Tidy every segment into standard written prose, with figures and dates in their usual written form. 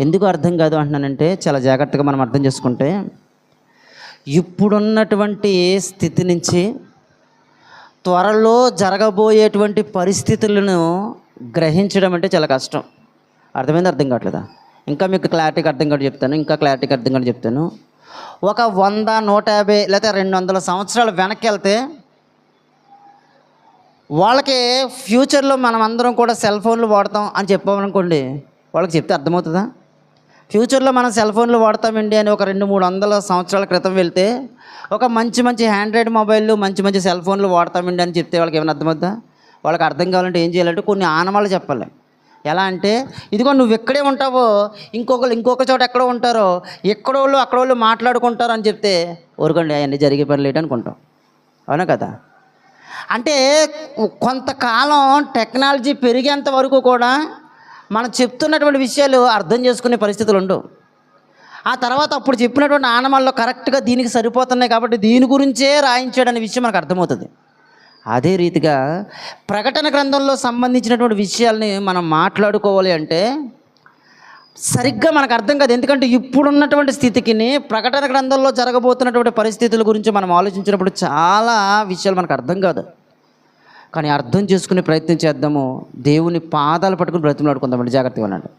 ఎందుకు అర్థం కాదు అంటున్నానంటే, చాలా జాగ్రత్తగా మనం అర్థం చేసుకుంటే, ఇప్పుడున్నటువంటి స్థితి నుంచి త్వరలో జరగబోయేటువంటి పరిస్థితులను గ్రహించడం అంటే చాలా కష్టం. అర్థమైంది? అర్థం కావట్లేదా? ఇంకా మీకు క్లారిటీగా అర్థం కాదు చెప్తాను, ఇంకా క్లారిటీగా అర్థం కాదు చెప్తాను. ఒక 100, 150 లేకపోతే 200 సంవత్సరాలు వెనక్కి వెళ్తే వాళ్ళకి ఫ్యూచర్లో మనం అందరం కూడా సెల్ ఫోన్లు వాడతాం అని చెప్పామనుకోండి, వాళ్ళకి చెప్తే అర్థమవుతుందా? ఫ్యూచర్లో మనం సెల్ ఫోన్లు వాడతామండి అని ఒక 200-300 సంవత్సరాల క్రితం వెళ్తే, ఒక మంచి మంచి హ్యాండ్రాయిడ్ మొబైల్లు, మంచి మంచి సెల్ ఫోన్లు వాడతామండి అని చెప్తే వాళ్ళకి ఏమైనా అర్థమవుతుందా? వాళ్ళకి అర్థం కావాలంటే ఏం చేయాలంటే కొన్ని ఆనవాళ్ళు చెప్పాలి. ఎలా అంటే, ఇదిగో నువ్వు ఎక్కడే ఉంటావో ఇంకొక చోట ఎక్కడో ఉంటారో, ఎక్కడోళ్ళు అక్కడోళ్ళు మాట్లాడుకుంటారు అని చెప్తే ఊరుకోండి, అవన్నీ జరిగే పని లేట్ అనుకుంటాం. అవునా కదా? అంటే కొంతకాలం టెక్నాలజీ పెరిగేంత వరకు కూడా మనం చెప్తున్నటువంటి విషయాలు అర్థం చేసుకునే పరిస్థితులు ఉండవు. ఆ తర్వాత అప్పుడు చెప్పినటువంటి ఆనమాల్లో కరెక్ట్గా దీనికి సరిపోతున్నాయి కాబట్టి దీని గురించే రాయించాడనే విషయం మనకు అర్థమవుతుంది. అదే రీతిగా ప్రకటన గ్రంథంలో సంబంధించినటువంటి విషయాల్ని మనం మాట్లాడుకోవాలి అంటే సరిగ్గా మనకు అర్థం కాదు. ఎందుకంటే ఇప్పుడున్నటువంటి స్థితికి ప్రకటన గ్రంథంలో జరగబోతున్నటువంటి పరిస్థితుల గురించి మనం ఆలోచించినప్పుడు చాలా విషయాలు మనకు అర్థం కాదు. కానీ అర్థం చేసుకునే ప్రయత్నం చేద్దాము. దేవుని పాదాలు పట్టుకుని బ్రతిమలాడుకుందామండి. జాగ్రత్తగా ఉన్నాడు.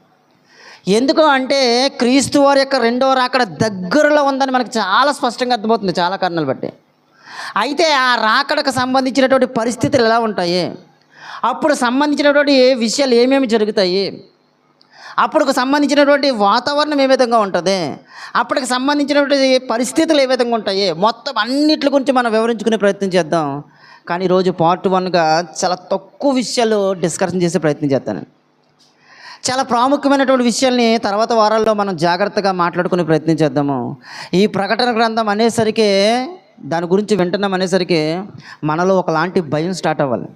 ఎందుకు అంటే క్రీస్తు వారి యొక్క రెండవ రాకడ దగ్గరలో ఉందని మనకు చాలా స్పష్టంగా అర్థమవుతుంది, చాలా కారణాలు బట్టి. అయితే ఆ రాకడకు సంబంధించినటువంటి పరిస్థితులు ఎలా ఉంటాయి, అప్పుడు సంబంధించినటువంటి విషయాలు ఏమేమి జరుగుతాయి, అప్పుడుకు సంబంధించినటువంటి వాతావరణం ఏ విధంగా ఉంటుంది, అప్పటికి సంబంధించినటువంటి పరిస్థితులు ఏ విధంగా ఉంటాయి, మొత్తం అన్నిటి గురించి మనం వివరించుకునే ప్రయత్నం చేద్దాం. కానీ ఈరోజు పార్ట్ 1గా చాలా తక్కువ విషయాలు డిస్కషన్ చేసే ప్రయత్నం చేస్తాను. చాలా ప్రాముఖ్యమైనటువంటి విషయాల్ని తర్వాత వారాల్లో మనం జాగ్రత్తగా మాట్లాడుకునే ప్రయత్నం చేద్దాము. ఈ ప్రకటన గ్రంథం అనేసరికి, దాని గురించి వింటున్నాం అనేసరికి మనలో ఒకలాంటి భయం స్టార్ట్ అవ్వాలి.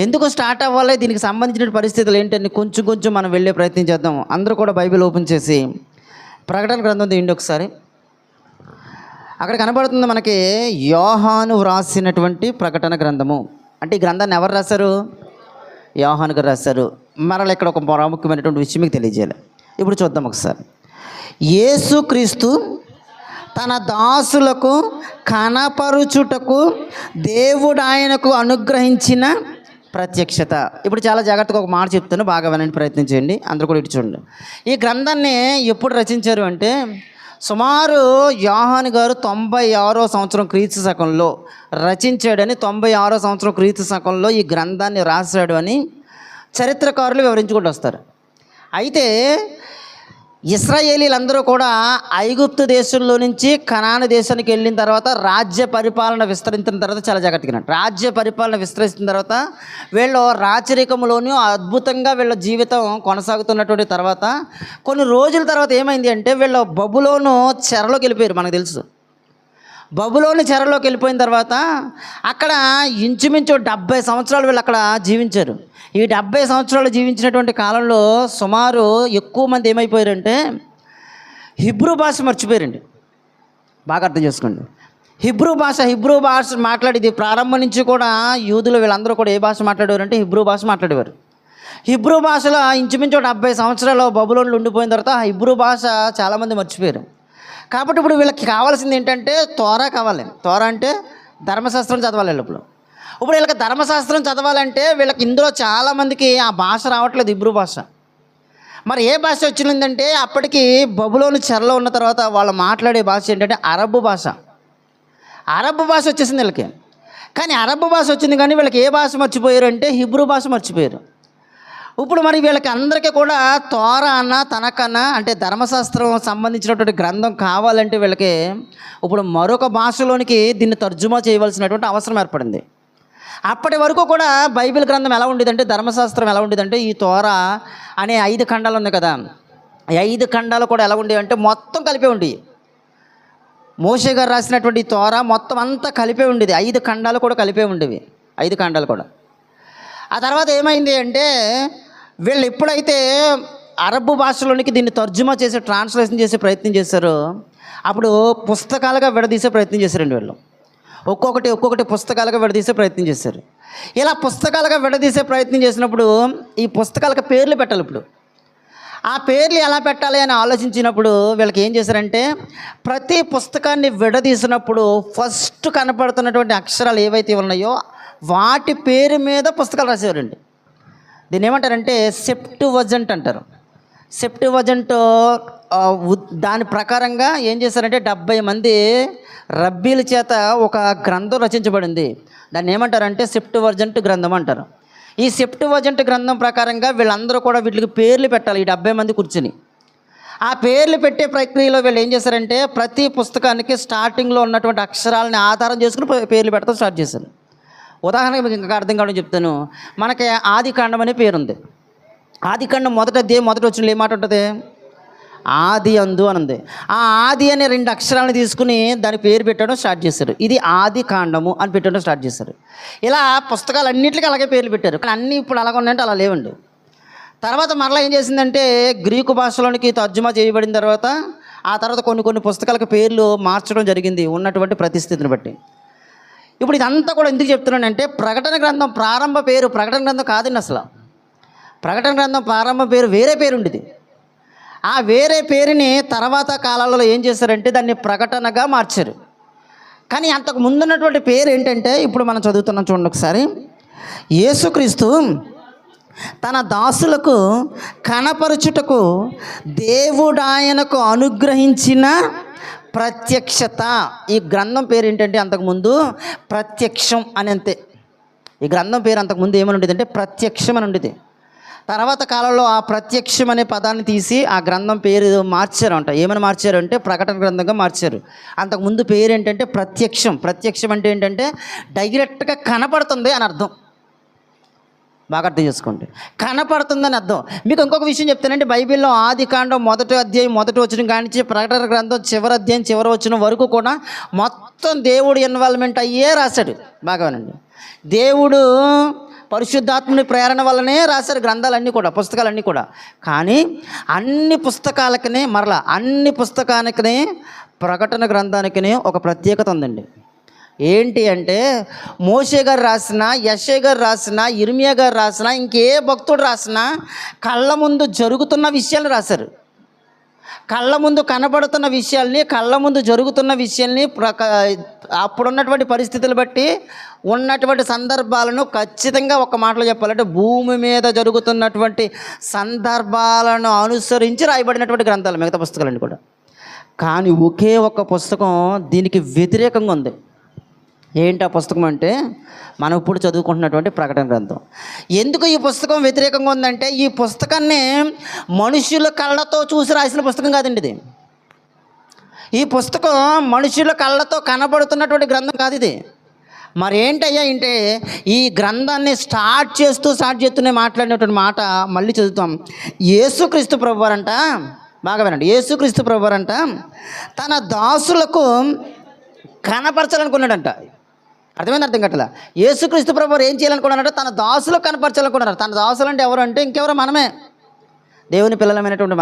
ఎందుకు స్టార్ట్ అవ్వాలి, దీనికి సంబంధించిన పరిస్థితులు ఏంటని కొంచెం మనం వెళ్ళే ప్రయత్నం చేద్దాం. అందరూ కూడా బైబిల్ ఓపెన్ చేసి ప్రకటన గ్రంథం తీయండి ఒకసారి. అక్కడ కనబడుతుంది మనకి యోహాను వ్రాసినటువంటి ప్రకటన గ్రంథము. అంటే ఈ గ్రంథాన్ని ఎవరు రాశారు? యోహాను గారు రాశారు. మరలా ఇక్కడ ఒక ప్రాముఖ్యమైనటువంటి విషయం మీకు తెలియజేయాలి. ఇప్పుడు చూద్దాం ఒకసారి. యేసుక్రీస్తు తన దాసులకు కనపరుచుటకు దేవుడు ఆయనకు అనుగ్రహించిన ప్రత్యక్షత. ఇప్పుడు చాలా జాగ్రత్తగా ఒక మాట చెప్తాను, బాగా వినండి, ప్రయత్నం చేయండి. అందరూ కూడా ఇటు చూడండి. ఈ గ్రంథాన్ని ఎప్పుడు రచించారు అంటే సుమారు యోహాను గారు 96వ సంవత్సరం క్రీస్తు శకంలో రచించాడని, 96వ సంవత్సరం క్రీస్తు శకంలో ఈ గ్రంథాన్ని రాశాడు అని చరిత్రకారులు వివరించుకుంటూ వస్తారు. అయితే ఇశ్రాయేలీలందరూ కూడా ఐగుప్తు దేశంలో నుంచి కనాను దేశానికి వెళ్ళిన తర్వాత రాజ్య పరిపాలన విస్తరించిన తర్వాత, చాలా జాగ్రత్తగా రాజ్య పరిపాలన విస్తరించిన తర్వాత వీళ్ళు రాచరికంలోనూ అద్భుతంగా వీళ్ళ జీవితం కొనసాగుతున్నటువంటి తర్వాత కొన్ని రోజుల తర్వాత ఏమైంది అంటే వీళ్ళు బబులోను చెరలోకి వెళ్ళిపోయారు. మనకు తెలుసు, బబులోని చెరలోకి వెళ్ళిపోయిన తర్వాత అక్కడ ఇంచుమించు 70 సంవత్సరాలు వీళ్ళు అక్కడ జీవించారు. ఈ 70 సంవత్సరాలు జీవించినటువంటి కాలంలో సుమారు ఎక్కువ మంది ఏమైపోయారంటే హిబ్రూ భాష మర్చిపోయారండి. బాగా అర్థం చేసుకోండి. హిబ్రూ భాష మాట్లాడేది ప్రారంభం నుంచి కూడా యూదులు వీళ్ళందరూ కూడా ఏ భాష మాట్లాడేవారు అంటే హిబ్రూ భాష మాట్లాడేవారు. హిబ్రూ భాషలో ఇంచుమించు 70 సంవత్సరాలు బబులోన్లో ఉండిపోయిన తర్వాత ఆ హిబ్రూ భాష చాలామంది మర్చిపోయారు. కాబట్టి ఇప్పుడు వీళ్ళకి కావాల్సింది ఏంటంటే తోరా కావాలి. తోరా అంటే ధర్మశాస్త్రం చదవాలి. ఇప్పుడు వీళ్ళకి ధర్మశాస్త్రం చదవాలంటే వీళ్ళకి ఇందులో చాలామందికి ఆ భాష రావట్లేదు, హిబ్రూ భాష. మరి ఏ భాష వచ్చిందంటే అప్పటికి బబులోను చెరలో ఉన్న తర్వాత వాళ్ళు మాట్లాడే భాష ఏంటంటే అరబ్బు భాష. అరబ్బు భాష వచ్చేసింది వీళ్ళకి. కానీ అరబ్బు భాష వచ్చింది కానీ వీళ్ళకి ఏ భాష మర్చిపోయారు అంటే హిబ్రూ భాష మర్చిపోయారు. ఇప్పుడు మరి వీళ్ళకి అందరికీ కూడా తోరా అన్న తనకన్నా అంటే ధర్మశాస్త్రం సంబంధించినటువంటి గ్రంథం కావాలంటే వీళ్ళకి ఇప్పుడు మరొక భాషలోనికి దీన్ని తర్జుమా చేయవలసినటువంటి అవసరం ఏర్పడింది. అప్పటి వరకు కూడా బైబిల్ గ్రంథం ఎలా ఉండేదంటే, ధర్మశాస్త్రం ఎలా ఉండేదంటే, ఈ తోరా అనే 5 ఖండాలు ఉన్నాయి కదా, ఈ 5 ఖండాలు కూడా ఎలా ఉండేవి అంటే మొత్తం కలిపే ఉండేవి. మోషే గారు రాసినటువంటి తోరా మొత్తం అంతా కలిపే ఉండేది. 5 ఖండాలు కూడా కలిపే ఉండేవి, 5 ఖండాలు కూడా. ఆ తర్వాత ఏమైంది అంటే వీళ్ళు ఎప్పుడైతే అరబ్బు భాషలోనికి దీన్ని తర్జుమా చేసి ట్రాన్స్లేషన్ చేసే ప్రయత్నం చేశారో అప్పుడు పుస్తకాలుగా విడదీసే ప్రయత్నం చేశారండి వీళ్ళు. ఒక్కొక్కటి పుస్తకాలుగా విడదీసే ప్రయత్నం చేశారు. ఇలా పుస్తకాలుగా విడదీసే ప్రయత్నం చేసినప్పుడు ఈ పుస్తకాలకు పేర్లు పెట్టాలి. ఇప్పుడు ఆ పేర్లు ఎలా పెట్టాలి అని ఆలోచించినప్పుడు వీళ్ళకి ఏం చేశారంటే ప్రతి పుస్తకాన్ని విడదీసినప్పుడు ఫస్ట్ కనపడుతున్నటువంటి అక్షరాలు ఏవైతే ఉన్నాయో వాటి పేరు మీద పుస్తకాలు రాసేవారండి. దీన్ని ఏమంటారంటే సెప్టువజెంట్ అంటారు. సెప్టువజెంట్ దాని ప్రకారంగా ఏం చేశారంటే 70 మంది రబ్బీల చేత ఒక గ్రంథం రచించబడింది. దాన్ని ఏమంటారంటే సెప్టువజెంట్ గ్రంథం అంటారు. ఈ సెప్టువజెంట్ గ్రంథం ప్రకారంగా వీళ్ళందరూ కూడా వీటికి పేర్లు పెట్టాలి. ఈ 70 మంది కూర్చుని ఆ పేర్లు పెట్టే ప్రక్రియలో వీళ్ళు ఏం చేశారంటే ప్రతి పుస్తకానికి స్టార్టింగ్లో ఉన్నటువంటి అక్షరాలని ఆధారం చేసుకుని పేర్లు పెడతాం స్టార్ట్ చేశారు. ఉదాహరణకి మీకు ఇంకా అర్థం కావడం చెప్తాను. మనకి ఆదికాండం అనే పేరు ఉంది. ఆదికాండం మొదటి వచ్చిన ఏ మాట ఉంటుంది? ఆది అందు అని ఉంది. ఆ ఆది అనే 2 అక్షరాలను తీసుకుని దానికి పేరు పెట్టడం స్టార్ట్ చేశారు. ఇది ఆది కాండము అని పెట్టడం స్టార్ట్ చేశారు. ఇలా పుస్తకాలన్నింటికి అలాగే పేర్లు పెట్టారు. కానీ అన్నీ ఇప్పుడు అలాగ ఉన్నాయంటే అలా లేవండి. తర్వాత మరలా ఏం చేసిందంటే గ్రీకు భాషలోనికి తర్జుమా చేయబడిన తర్వాత ఆ తర్వాత కొన్ని పుస్తకాలకు పేర్లు మార్చడం జరిగింది ఉన్నటువంటి పరిస్థితిని బట్టి. ఇప్పుడు ఇదంతా కూడా ఎందుకు చెప్తున్నానంటే ప్రకటన గ్రంథం ప్రారంభ పేరు ప్రకటన గ్రంథం కాదండి. అసలు ప్రకటన గ్రంథం ప్రారంభ పేరు వేరే పేరు ఉండేది. ఆ వేరే పేరుని తర్వాత కాలాలలో ఏం చేశారంటే దాన్ని ప్రకటనగా మార్చారు. కానీ అంతకు ముందున్నటువంటి పేరు ఏంటంటే ఇప్పుడు మనం చదువుతున్నాం చూడండి ఒకసారి. యేసుక్రీస్తు తన దాసులకు కనపరచుటకు దేవుడాయనకు అనుగ్రహించిన ప్రత్యక్షత. ఈ గ్రంథం పేరు ఏంటంటే అంతకుముందు ప్రత్యక్షం అని అంతే. ఈ గ్రంథం పేరు అంతకుముందు ఏమని ఉండేది అంటే ప్రత్యక్షం అని ఉండేది. తర్వాత కాలంలో ఆ ప్రత్యక్షం అనే పదాన్ని తీసి ఆ గ్రంథం పేరు మార్చారు అంట. ఏమని మార్చారు అంటే ప్రకటన గ్రంథంగా మార్చారు. అంతకుముందు పేరు ఏంటంటే ప్రత్యక్షం. ప్రత్యక్షం అంటే ఏంటంటే డైరెక్ట్గా కనపడుతుంది అని అర్థం. బాగా అర్థం చేసుకోండి, కనపడుతుందని అర్థం. మీకు ఇంకొక విషయం చెప్తానంటే బైబిల్లో ఆదికాండం 1వ అధ్యాయం 1వ వచనం కానించి ప్రకటన గ్రంథం చివరి అధ్యాయం చివరి వచనం వరకు కూడా మొత్తం దేవుడు ఇన్వాల్వ్మెంట్ అయ్యే రాశాడు. బాగా వినండి. దేవుడు పరిశుద్ధాత్మని ప్రేరణ వల్లనే రాశారు గ్రంథాలన్నీ కూడా, పుస్తకాలన్నీ కూడా. కానీ అన్ని పుస్తకానికి ప్రకటన గ్రంథానికి ఒక ప్రత్యేకత ఉందండి. ఏంటి అంటే మోషే గారు రాసిన, యెషయా గారు రాసిన, ఇర్మియా గారు రాసిన, ఇంకే భక్తుడు రాసిన కళ్ళ ముందు జరుగుతున్న విషయాలు రాశారు. కళ్ళ ముందు కనబడుతున్న విషయాల్ని, కళ్ళ ముందు జరుగుతున్న విషయాల్ని, అప్పుడున్నటువంటి పరిస్థితులు బట్టి ఉన్నటువంటి సందర్భాలను ఖచ్చితంగా ఒక మాటలో చెప్పాలంటే భూమి మీద జరుగుతున్నటువంటి సందర్భాలను అనుసరించి రాయబడినటువంటి గ్రంథాలు మిగతా పుస్తకాలన్నీ కూడా. కానీ ఒకే ఒక్క పుస్తకం దీనికి వ్యతిరేకంగా ఉంది. ఏంటి ఆ పుస్తకం అంటే మనం ఇప్పుడు చదువుకుంటున్నటువంటి ప్రకటన గ్రంథం. ఎందుకు ఈ పుస్తకం వ్యతిరేకంగా ఉందంటే ఈ పుస్తకాన్ని మనుషుల కళ్ళతో చూసి రాసిన పుస్తకం కాదండి ఇది. ఈ పుస్తకం మనుషుల కళ్ళతో కనబడుతున్నటువంటి గ్రంథం కాదు ఇది. మరేంటయ్యా అంటే ఈ గ్రంథాన్ని స్టార్ట్ చేస్తూనే మాట్లాడినటువంటి మాట మళ్ళీ చదువుతాం. యేసుక్రీస్తు ప్రభువారంట, బాగా వినండి, యేసుక్రీస్తు ప్రభువారంట తన దాసులకు కనపరచాలనుకున్నాడంట. అర్థం కట్టలా. యేసుక్రీస్తు ప్రభువారు ఏం చేయాలనుకున్నారంటే తన దాసులకు కనపరచాలనుకున్నారు. తన దాసులు అంటే ఎవరు అంటే ఇంకెవరు, మనమే, దేవుని పిల్లలమైనటువంటి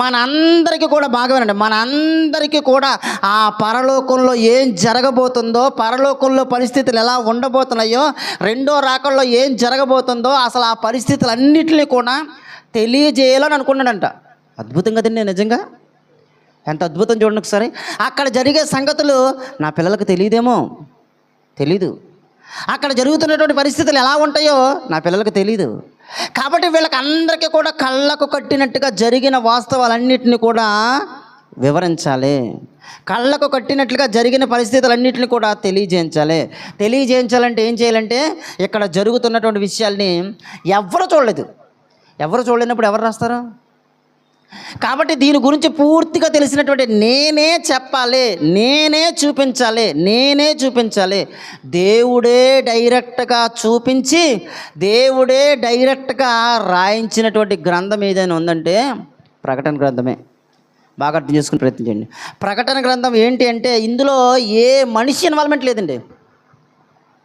మనందరికీ కూడా బాగా వినండి, మనందరికీ కూడా ఆ పరలోకంలో ఏం జరగబోతుందో, పరలోకంలో పరిస్థితులు ఎలా ఉండబోతున్నాయో, రెండో రాకల్లో ఏం జరగబోతుందో అసలు ఆ పరిస్థితులన్నింటినీ కూడా తెలియజేయాలని అనుకున్నాడంట. అద్భుతం కదండి, నిజంగా ఎంత అద్భుతం చూడండి ఒకసారి. అక్కడ జరిగే సంగతులు నా పిల్లలకు తెలీదు. అక్కడ జరుగుతున్నటువంటి పరిస్థితులు ఎలా ఉంటాయో నా పిల్లలకు తెలీదు. కాబట్టి వీళ్ళకి అందరికీ కూడా కళ్ళకు కట్టినట్టుగా జరిగిన వాస్తవాలన్నింటినీ కూడా వివరించాలి. కళ్ళకు కట్టినట్లుగా జరిగిన పరిస్థితులన్నింటినీ కూడా తెలియజేయించాలంటే ఏం చేయాలంటే ఇక్కడ జరుగుతున్నటువంటి విషయాల్ని ఎవరు చూడలేనప్పుడు ఎవరు రాస్తారు? కాబట్టి దీని గురించి పూర్తిగా తెలిసినటువంటి నేనే చెప్పాలి, నేనే చూపించాలి. దేవుడే డైరెక్ట్గా చూపించి, దేవుడే డైరెక్ట్గా రాయించినటువంటి గ్రంథం ఏదైనా ఉందంటే ప్రకటన గ్రంథమే. బాగా అర్థం చేసుకుని ప్రయత్నించండి. ప్రకటన గ్రంథం ఏంటి అంటే ఇందులో ఏ మనిషి ఇన్వాల్వ్మెంట్ లేదండి.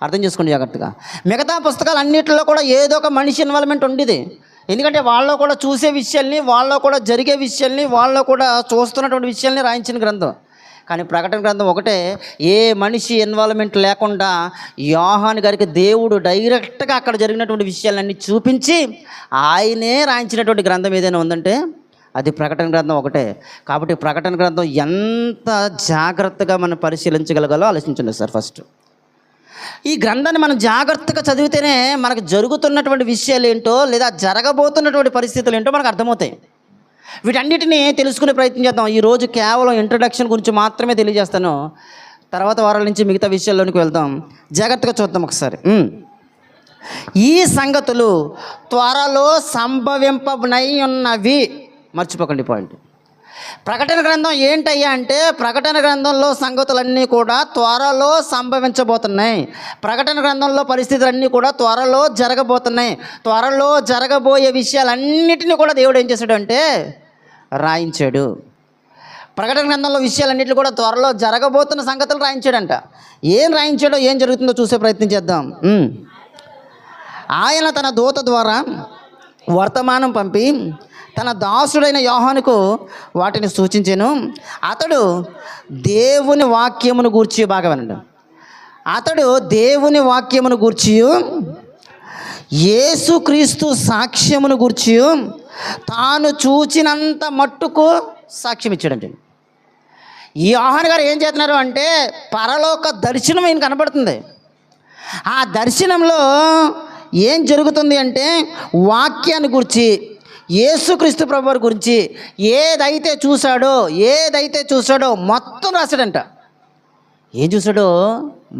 అర్థం చేసుకోండి జాగ్రత్తగా. మిగతా పుస్తకాలు అన్నింటిలో కూడా ఏదో ఒక మనిషి ఇన్వాల్వ్మెంట్ ఉండేది. ఎందుకంటే వాళ్ళు కూడా చూసే విషయాల్ని, వాళ్ళు కూడా జరిగే విషయాల్ని, వాళ్ళు కూడా చూస్తున్నటువంటి విషయాల్ని రాయించిన గ్రంథం. కానీ ప్రకటన గ్రంథం ఒకటే, ఏ మనిషి ఇన్వాల్వ్మెంట్ లేకుండా యోహాను గారికి దేవుడు డైరెక్ట్గా అక్కడ జరిగినటువంటి విషయాలన్నీ చూపించి ఆయనే రాయించినటువంటి గ్రంథం ఏదైనా ఉందంటే అది ప్రకటన గ్రంథం ఒకటే. కాబట్టి ప్రకటన గ్రంథం ఎంత జాగ్రత్తగా మనం పరిశీలించగలగాలో ఆలోచించండి సార్. ఫస్ట్ ఈ గ్రంథాన్ని మనం జాగ్రత్తగా చదివితేనే మనకు జరుగుతున్నటువంటి విషయాలు ఏంటో లేదా జరగబోతున్నటువంటి పరిస్థితులు ఏంటో మనకు అర్థమవుతాయి. వీటన్నిటిని తెలుసుకునే ప్రయత్నం చేద్దాం. ఈరోజు కేవలం ఇంట్రడక్షన్ గురించి మాత్రమే తెలియజేస్తాను. తర్వాత వారాల నుంచి మిగతా విషయాల్లోనికి వెళ్దాం. జాగ్రత్తగా చూద్దాం ఒకసారి. ఈ సంగతులు త్వరలో సంభవింపనై ఉన్నవి. మర్చిపోకండి పాయింట్. ప్రకటన గ్రంథం ఏంటయ్యా అంటే, ప్రకటన గ్రంథంలో సంగతులన్నీ కూడా త్వరలో సంభవించబోతున్నాయి. ప్రకటన గ్రంథంలో పరిస్థితులన్నీ కూడా త్వరలో జరగబోతున్నాయి. త్వరలో జరగబోయే విషయాలన్నిటినీ కూడా దేవుడు ఏం చేశాడు అంటే రాయించాడు. ప్రకటన గ్రంథంలో విషయాలన్నింటినీ కూడా త్వరలో జరగబోతున్న సంగతులు రాయించాడంట. ఏం రాయించాడో, ఏం జరుగుతుందో చూసే ప్రయత్నం చేద్దాం. ఆయన తన దూత ద్వారా వర్తమానం పంపి తన దాసుడైన యోహానుకు వాటిని సూచించెను. అతడు దేవుని వాక్యమును గూర్చి, బాగా వినండి, అతడు దేవుని వాక్యమును గూర్చి, యేసుక్రీస్తు సాక్ష్యమును గూర్చి తాను చూచినంత మట్టుకు సాక్ష్యం ఇచ్చాడండి. ఈ యోహాను గారు ఏం చేస్తున్నారు అంటే, పరలోక దర్శనం ఈయన కనబడుతుంది. ఆ దర్శనంలో ఏం జరుగుతుంది అంటే, వాక్యాన్ని గురించి, యేసుక్రీస్తు ప్రభువారి గురించి ఏదైతే చూశాడో మొత్తం రాశాడంట. ఏం చూశాడో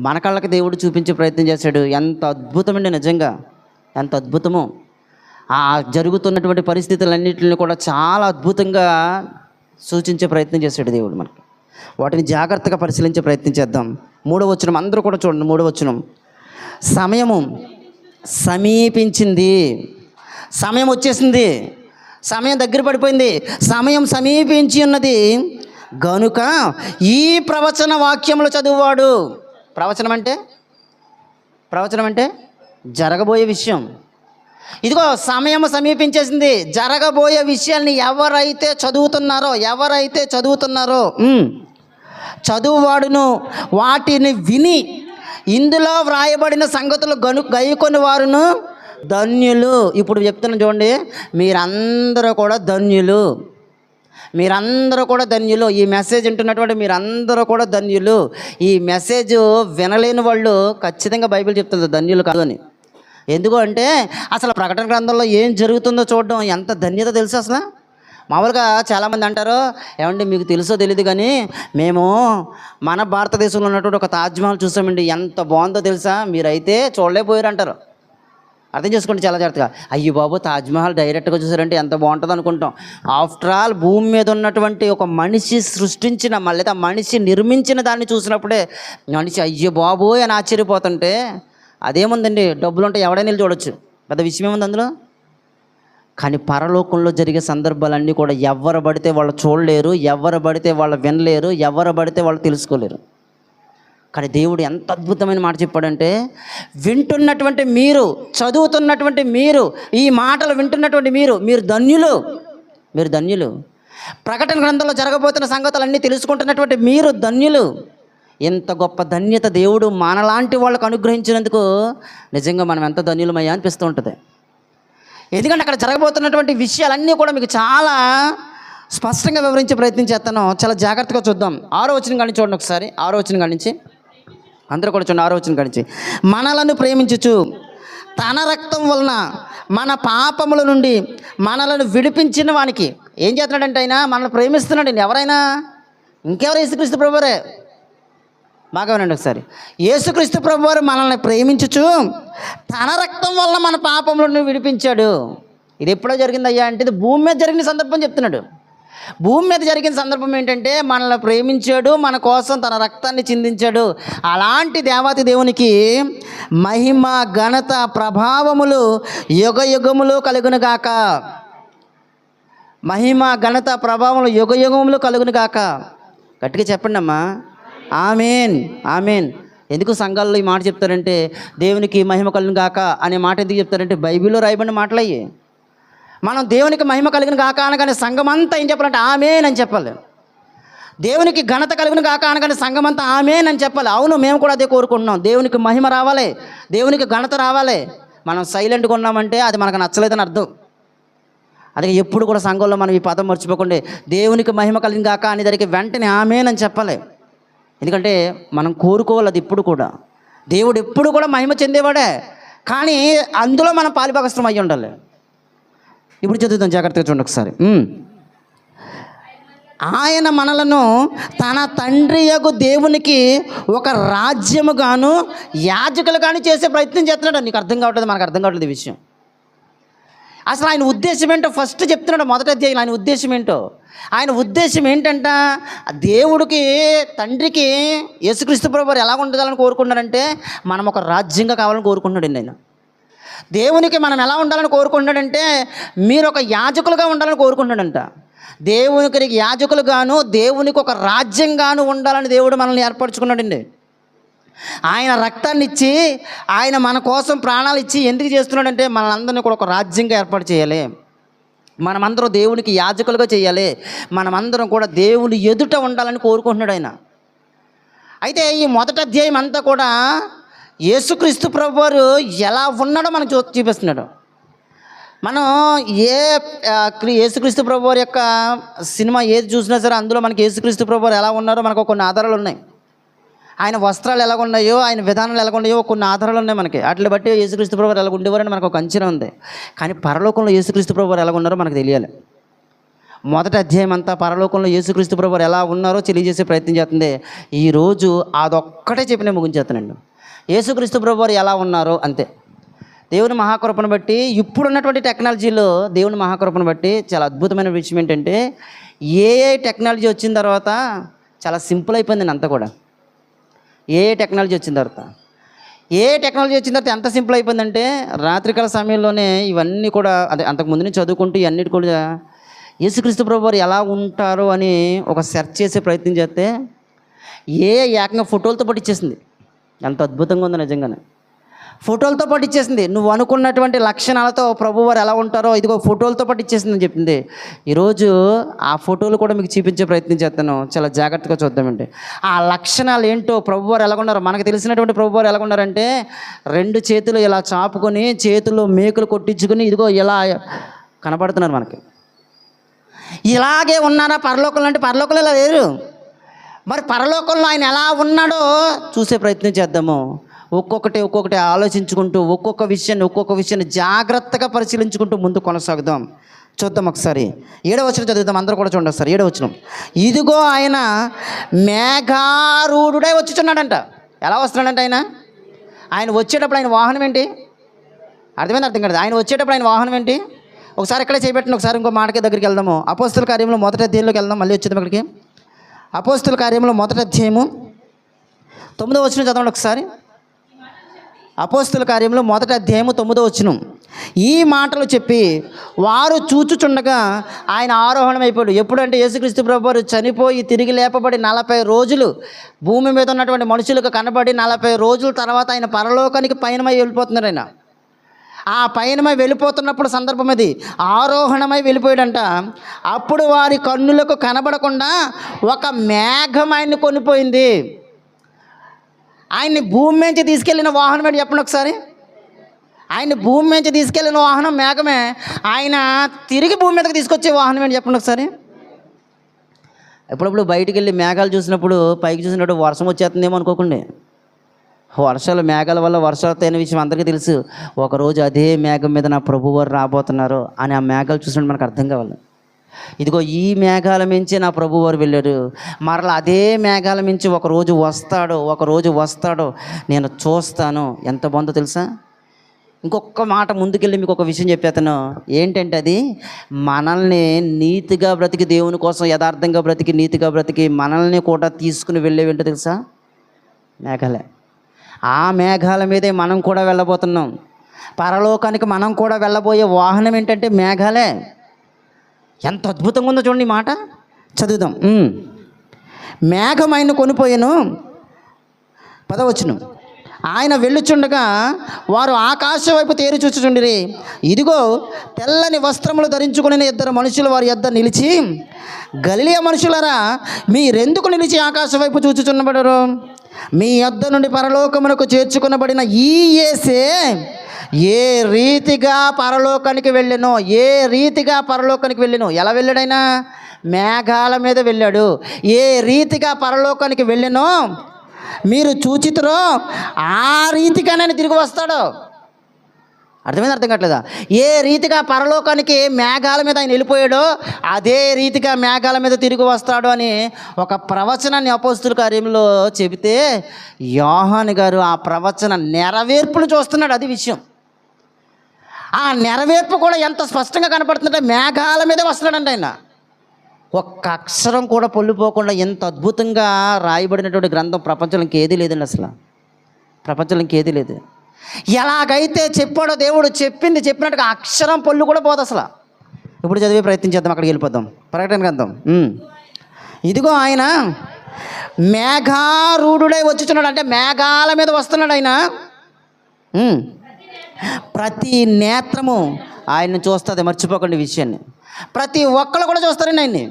మన కళ్ళకి దేవుడు చూపించే ప్రయత్నం చేశాడు. ఎంత అద్భుతమండి, నిజంగా ఎంత అద్భుతమో. ఆ జరుగుతున్నటువంటి పరిస్థితులన్నింటిని కూడా చాలా అద్భుతంగా సూచించే ప్రయత్నం చేశాడు దేవుడు మనకి. వాటిని జాగ్రత్తగా పరిశీలించే ప్రయత్నం చేద్దాం. 3వ వచనం అందరూ కూడా చూడండి. 3వ వచనం, సమయము సమీపించింది. సమయం వచ్చేసింది, సమయం దగ్గర పడిపోయింది, సమయం సమీపించి ఉన్నది గనుక ఈ ప్రవచన వాక్యములు చదువువాడు. ప్రవచనం అంటే జరగబోయే విషయం. ఇదిగో సమయం సమీపించేసింది. జరగబోయే విషయాల్ని ఎవరైతే చదువుతున్నారో చదువువాడును వాటిని విని ఇందులో వ్రాయబడిన సంగతులు గైకొని వారును ధన్యులు. ఇప్పుడు చెప్తున్నాను చూడండి, మీరందరూ కూడా ధన్యులు. ఈ మెసేజ్ వింటున్నటువంటి మీరందరూ కూడా ధన్యులు. ఈ మెసేజ్ వినలేని వాళ్ళు ఖచ్చితంగా బైబిల్ చెప్తుంది ధన్యులు కాదు అని. ఎందుకు అంటే అసలు ప్రకటన గ్రంథంలో ఏం జరుగుతుందో చూడడం ఎంత ధన్యత తెలుసు. అసలు మామూలుగా చాలామంది అంటారు, ఏమండి మీకు తెలుసో తెలియదు కానీ మేము మన భారతదేశంలో ఉన్నటువంటి ఒక తాజ్మహల్ చూసామండి, ఎంత బాగుందో తెలుసా, మీరైతే చూడలేకపోయారు అంటారు. అర్థం చేసుకోండి చాలా జాగ్రత్తగా. అయ్యో బాబు, తాజ్మహల్ డైరెక్ట్గా చూసారంటే ఎంత బాగుంటుంది అనుకుంటాం. ఆఫ్టర్ ఆల్ భూమి మీద ఉన్నటువంటి ఒక మనిషి సృష్టించిన లేదా మనిషి నిర్మించిన దాన్ని చూసినప్పుడే మనిషి అయ్యో బాబు అని ఆశ్చర్యపోతుంటే, అదేముందండి, డబ్బులు ఉంటే ఎవడైనా చూడొచ్చు, పెద్ద విషయం ఏముంది అందులో. కానీ పరలోకంలో జరిగే సందర్భాలన్నీ కూడా ఎవరు పడితే వాళ్ళు చూడలేరు, ఎవరు పడితే వాళ్ళు వినలేరు, ఎవరు పడితే వాళ్ళు తెలుసుకోలేరు. కానీ దేవుడు ఎంత అద్భుతమైన మాట చెప్పాడంటే, వింటున్నటువంటి మీరు, చదువుతున్నటువంటి మీరు, ఈ మాటలు వింటున్నటువంటి మీరు ధన్యులు. ప్రకటన గ్రంథంలో జరగబోతున్న సంగతులన్నీ తెలుసుకుంటున్నటువంటి మీరు ధన్యులు. ఎంత గొప్ప ధన్యత దేవుడు మనలాంటి వాళ్ళకు అనుగ్రహించినందుకు నిజంగా మనం ఎంత ధన్యులమయ్యా అనిపిస్తూ ఉంటుంది. ఎందుకంటే అక్కడ జరగబోతున్నటువంటి విషయాలన్నీ కూడా మీకు చాలా స్పష్టంగా వివరించే ప్రయత్నం చేస్తాను. చాలా జాగ్రత్తగా చూద్దాం. 6వ వచనం కానీ చూడండి ఒకసారి. 6వ వచనం కాడి నుంచి అందరూ కూడా చూడండి. 6వ వచనం కాడి నుంచి, మనలను ప్రేమించుచు తన రక్తం వలన మన పాపముల నుండి మనలను విడిపించిన వానికి ఏం చేస్తున్నాడంటే, ఆయన మనల్ని ప్రేమిస్తున్నాడండి. ఎవరైనా ఇంకెవరు? యేసుక్రీస్తు ప్రభువారే. బాగా వినండి ఒకసారి. యేసుక్రీస్తు ప్రభువారు మనల్ని ప్రేమించుచు తన రక్తం వల్ల మన పాపములను విడిపించాడు. ఇది ఎప్పుడో జరిగిందయ్యా అంటే, ఇది భూమి మీద జరిగిన సందర్భం చెప్తున్నాడు. భూమి మీద జరిగిన సందర్భం ఏంటంటే, మనల్ని ప్రేమించాడు, మన కోసం తన రక్తాన్ని చిందించాడు. అలాంటి దేవాతి దేవునికి మహిమ, ఘనత, ప్రభావములు యుగ యుగములు కలుగునుగాక. మహిమ, ఘనత, ప్రభావములు యుగ యుగములు కలుగునుగాక. గట్టిగా చెప్పండి అమ్మా, ఆమేన్, ఆమేన్. ఎందుకు సంఘాల్లో ఈ మాట చెప్తారంటే, దేవునికి మహిమ కలుగును గాక అనే మాట ఎందుకు చెప్తారంటే, బైబిల్లో రాయబడిన మాటలు అయ్యి. మనం దేవునికి మహిమ కలిగిన గాక అనగానే సంఘం అంతా ఏం చెప్పాలంటే ఆమేన్ అని చెప్పాలి. దేవునికి ఘనత కలుగును గాక అనగానే సంఘమంతా ఆమేన్ అని చెప్పాలి. అవును, మేము కూడా అదే కోరుకుంటున్నాం. దేవునికి మహిమ రావాలి, దేవునికి ఘనత రావాలి. మనం సైలెంట్గా ఉన్నామంటే అది మనకు నచ్చలేదని అర్థం. అందుకే ఎప్పుడు కూడా సంఘంలో మనం ఈ పదం మర్చిపోకుండా దేవునికి మహిమ కలిగిన గాక అనే దానికి వెంటనే ఆమేన్ అని చెప్పాలి. ఎందుకంటే మనం కోరుకోవాలి అది ఎప్పుడు కూడా. దేవుడు ఎప్పుడు కూడా మహిమ చెందేవాడే, కానీ అందులో మనం పాలిభాగస్తం అయ్యి ఉండాలి. ఇప్పుడు చదువుతాం, జాగ్రత్తగా చూడండి ఒకసారి. ఆయన మనలను తన తండ్రి యగు దేవునికి ఒక రాజ్యముగాను యాజకులుగాను చేసే ప్రయత్నం చేస్తున్నాడు. నీకు అర్థం కావట్లేదు, మనకు అర్థం కావట్లేదు ఈ విషయం. అసలు ఆయన ఉద్దేశం ఏంటో ఫస్ట్ చెప్తున్నాడు. మొదటి అధ్యాయం ఆయన ఉద్దేశం ఏంటో. ఆయన ఉద్దేశం ఏంటంట, దేవుడికి తండ్రికి యేసుక్రీస్తు ప్రభువారు ఎలా ఉండాలని కోరుకుంటున్నాడంటే మనం ఒక రాజ్యంగా కావాలని కోరుకుంటున్నాడండి ఆయన. దేవునికి మనం ఎలా ఉండాలని కోరుకుంటున్నాడంటే మీరు ఒక యాజకులుగా ఉండాలని కోరుకుంటున్నాడంట. దేవునికి యాజకులుగాను దేవునికి ఒక రాజ్యంగాను ఉండాలని దేవుడు మనల్ని ఏర్పరచుకున్నాడండి. ఆయన రక్తాన్ని ఇచ్చి ఆయన మన కోసం ప్రాణాలు ఇచ్చి ఎందుకు చేస్తున్నాడంటే మనలందరినీ కూడా ఒక రాజ్యంగా ఏర్పాటు చేయాలి, మనమందరం దేవునికి యాజకులుగా చేయాలి, మనమందరం కూడా దేవుని ఎదుట ఉండాలని కోరుకుంటున్నాడు ఆయన. అయితే ఈ మొదటి అధ్యాయం అంతా కూడా యేసుక్రీస్తు ప్రభువారు ఎలా ఉన్నాడో మనకు చూపిస్తున్నాడు. మనం యేసుక్రీస్తు ప్రభువారి యొక్క సినిమా ఏది చూసినా సరే అందులో మనకి యేసుక్రీస్తు ప్రభువారు ఎలా ఉన్నారో మనకు కొన్ని ఆధారాలు ఉన్నాయి. ఆయన వస్త్రాలు ఎలా ఉన్నాయో, ఆయన విధానాలు ఎలా ఉన్నాయో కొన్ని ఆధారాలు ఉన్నాయి మనకి. వాటిని బట్టి యేసుక్రీస్తు ప్రభువారు ఎలా ఉండేవారని మనకు ఒక అంచనా ఉంది. కానీ పరలోకంలో యేసుక్రీస్తు ప్రభువారు ఎలా ఉన్నారో మనకు తెలియాలి. మొదటి అధ్యాయం అంతా పరలోకంలో యేసుక్రీస్తు ప్రభువారు ఎలా ఉన్నారో తెలియజేసే ప్రయత్నం చేస్తుంది. ఈరోజు అదొక్కటే చెప్పి నేను ముగించేస్తానండి. యేసుక్రీస్తు ప్రభువారు ఎలా ఉన్నారో అంతే. దేవుని మహాకృపను బట్టి ఇప్పుడున్నటువంటి టెక్నాలజీలో దేవుని మహాకృపను బట్టి చాలా అద్భుతమైన విషయం ఏంటంటే టెక్నాలజీ వచ్చిన తర్వాత చాలా సింపుల్ అయిపోయింది అంతా కూడా. టెక్నాలజీ వచ్చిన తర్వాత ఎంత సింపుల్ అయిపోయిందంటే రాత్రికాల సమయంలోనే ఇవన్నీ కూడా అదే అంతకుముందు నుంచి చదువుకుంటూ ఇవన్నిటి కూడా యేసుక్రీస్తు ప్రభువారు ఎలా ఉంటారో అని ఒక సెర్చ్ చేసే ప్రయత్నం చేస్తే ఏకంగా ఫోటోలతో పాటు ఇచ్చేసింది. ఎంత అద్భుతంగా ఉందో నిజంగానే. ఫోటోలతో పాటు ఇచ్చేసింది. నువ్వు అనుకున్నటువంటి లక్షణాలతో ప్రభువారు ఎలా ఉంటారో ఇదిగో ఫోటోలతో పాటు ఇచ్చేసిందని చెప్పింది. ఈరోజు ఆ ఫోటోలు కూడా మీకు చూపించే ప్రయత్నం చేస్తాను, చాలా జాగ్రత్తగా చూద్దామండి. ఆ లక్షణాలు ఏంటో, ప్రభువారు ఎలా ఉన్నారు మనకు తెలిసినటువంటి ప్రభువారు ఎలా ఉన్నారంటే 2 చేతులు ఇలా చాపుకొని చేతుల్లో మేకులు కొట్టించుకొని ఇదిగో ఇలా కనపడుతున్నారు మనకి. ఇలాగే ఉన్నారా పరలోకంలో అంటే పరలోకంలో ఇలా లేరు. మరి పరలోకంలో ఆయన ఎలా ఉన్నాడో చూసే ప్రయత్నం చేద్దాము. ఒక్కొక్కటి ఆలోచించుకుంటూ ఒక్కొక్క విషయాన్ని జాగ్రత్తగా పరిశీలించుకుంటూ ముందు కొనసాగుదాం. చూద్దాం ఒకసారి 7వ వచనం చదువుదాం, అందరూ కూడా చూడండి ఒకసారి. 7వ వచనం, ఇదిగో ఆయన మేఘారూఢుడై వచ్చుచున్నాడంట. ఎలా వస్తున్నాడంట ఆయన వచ్చేటప్పుడు ఆయన వాహనం ఏంటి? అర్థం కాదు. ఆయన వచ్చేటప్పుడు ఆయన వాహనం ఏంటి? ఒకసారి ఇక్కడే చేయబెట్టండి. ఒకసారి ఇంకో మాటకి దగ్గరికి వెళ్దాము. అపోస్తుల కార్యంలో మొదటి అధ్యాయంలోకి వెళ్దాం. మళ్ళీ వచ్చేద్దాం ఇక్కడికి. అపోస్తుల కార్యంలో మొదటి అధ్యాయము 9వ వచనం చదవండి ఒకసారి. అపోస్తుల కార్యంలో మొదటి అధ్యాయము 9వ వచనం, ఈ మాటలు చెప్పి వారు చూచుచుండగా ఆయన ఆరోహణం అయిపోయాడు. ఎప్పుడంటే యేసుక్రీస్తు ప్రభువారు చనిపోయి తిరిగి లేపబడి 40 రోజులు భూమి మీద ఉన్నటువంటి మనుషులకు కనబడి 40 రోజుల తర్వాత ఆయన పరలోకానికి పయనమై వెళ్ళిపోతున్నారు. ఆయన ఆ పయనమై వెళ్ళిపోతున్నప్పుడు సందర్భం అది ఆరోహణమై వెళ్ళిపోయాడంట. అప్పుడు వారి కన్నులకు కనబడకుండా ఒక మేఘం ఆయన్ని కొనిపోయింది. ఆయన్ని భూమి నుంచి తీసుకెళ్ళిన వాహనం ఏంటి చెప్పండి ఒకసారి. ఆయన్ని భూమి నుంచి తీసుకెళ్ళిన వాహనం మేఘమే. ఆయన తిరిగి భూమి మీదకి తీసుకొచ్చే వాహనం ఏంటి చెప్పండి ఒకసారి. ఎప్పుడప్పుడు బయటికి వెళ్ళి మేఘాలు చూసినప్పుడు పైకి చూసినప్పుడు వర్షం వచ్చేస్తుందేమో అనుకోకండి. మేఘాల వల్ల వర్షాలు వస్తాయనే విషయం అందరికీ తెలుసు. ఒకరోజు అదే మేఘం మీద నా ప్రభువారు రాబోతున్నారు అని ఆ మేఘాలు చూసినప్పుడు మనకు అర్థం కావాలి. ఇదిగో ఈ మేఘాల మించి నా ప్రభువారు వెళ్ళాడు, మరలా అదే మేఘాల మించి ఒకరోజు వస్తాడో నేను చూస్తాను. ఎంత బాగుందో తెలుసా. ఇంకొక మాట ముందుకెళ్ళి మీకు ఒక విషయం చెప్పేతను. ఏంటంటే అది మనల్ని నీతిగా బ్రతికి దేవుని కోసం యథార్థంగా బ్రతికి నీతిగా బ్రతికి మనల్ని కూడా తీసుకుని వెళ్ళేవేంటో తెలుసా? మేఘాలే. ఆ మేఘాల మీదే మనం కూడా వెళ్ళబోతున్నాం. పరలోకానికి మనం కూడా వెళ్ళబోయే వాహనం ఏంటంటే మేఘాలే. ఎంత అద్భుతంగా ఉందో చూడండి. ఈ మాట చదువుదాం. మేఘం ఆయన కొనిపోయాను. 10వ వచనం, ఆయన వెళ్ళుచుండగా వారు ఆకాశం వైపు తేరి చూచుచుండిరి. ఇదిగో తెల్లని వస్త్రములు ధరించుకుని ఇద్దరు మనుషులు వారి యొద్ద నిలిచి, గలిలయ మనుషులారా, మీరెందుకు నిలిచి ఆకాశం వైపు చూచుచున్నబడరు? మీ యొద్ద నుండి పరలోకమునకు చేర్చుకునబడిన ఈ యేసే ఏ రీతిగా పరలోకానికి వెళ్ళెనో, ఏ రీతిగా పరలోకానికి వెళ్ళెనో. ఎలా వెళ్ళాడైనా? మేఘాల మీద వెళ్ళాడు. ఏ రీతిగా పరలోకానికి వెళ్ళెనో మీరు చూచితురో ఆ రీతిగానే ఆయన తిరిగి వస్తాడు. అర్థమైంది? అర్థం కావట్లేదా? ఏ రీతిగా పరలోకానికి మేఘాల మీద ఆయన వెళ్ళిపోయాడో అదే రీతిగా మేఘాల మీద తిరిగి వస్తాడు అని ఒక ప్రవచనాన్ని అపోస్తుల కార్యంలో చెబితే యోహాను గారు ఆ ప్రవచన నెరవేర్పును చూస్తున్నాడు. అది విషయం. ఆ నెరవేర్పు కూడా ఎంత స్పష్టంగా కనపడుతుందంటే మేఘాల మీదే వస్తున్నాడంట ఆయన. ఒక్క అక్షరం కూడా పొల్లిపోకుండా ఎంత అద్భుతంగా రాయబడినటువంటి గ్రంథం ప్రపంచంలో ఇంకేదీ లేదండి. అసలు ప్రపంచంలో ఇంకేదీ లేదు. ఎలాగైతే చెప్పాడో దేవుడు చెప్పినట్టుగా అక్షరం పొల్లు కూడా పోదు అసలు. ఇప్పుడు చదివే ప్రయత్నం చేద్దాం, అక్కడికి వెళ్ళిపోదాం. ప్రకటన గ్రంథం. ఇదిగో ఆయన మేఘారూఢుడై వచ్చుచున్నాడు. అంటే మేఘాల మీద వస్తున్నాడు ఆయన. ప్రతి నేత్రము ఆయన్ని చూస్తుంది. మర్చిపోకండి విషయాన్ని. ప్రతి ఒక్కళ్ళు కూడా చూస్తారండి ఆయన్ని.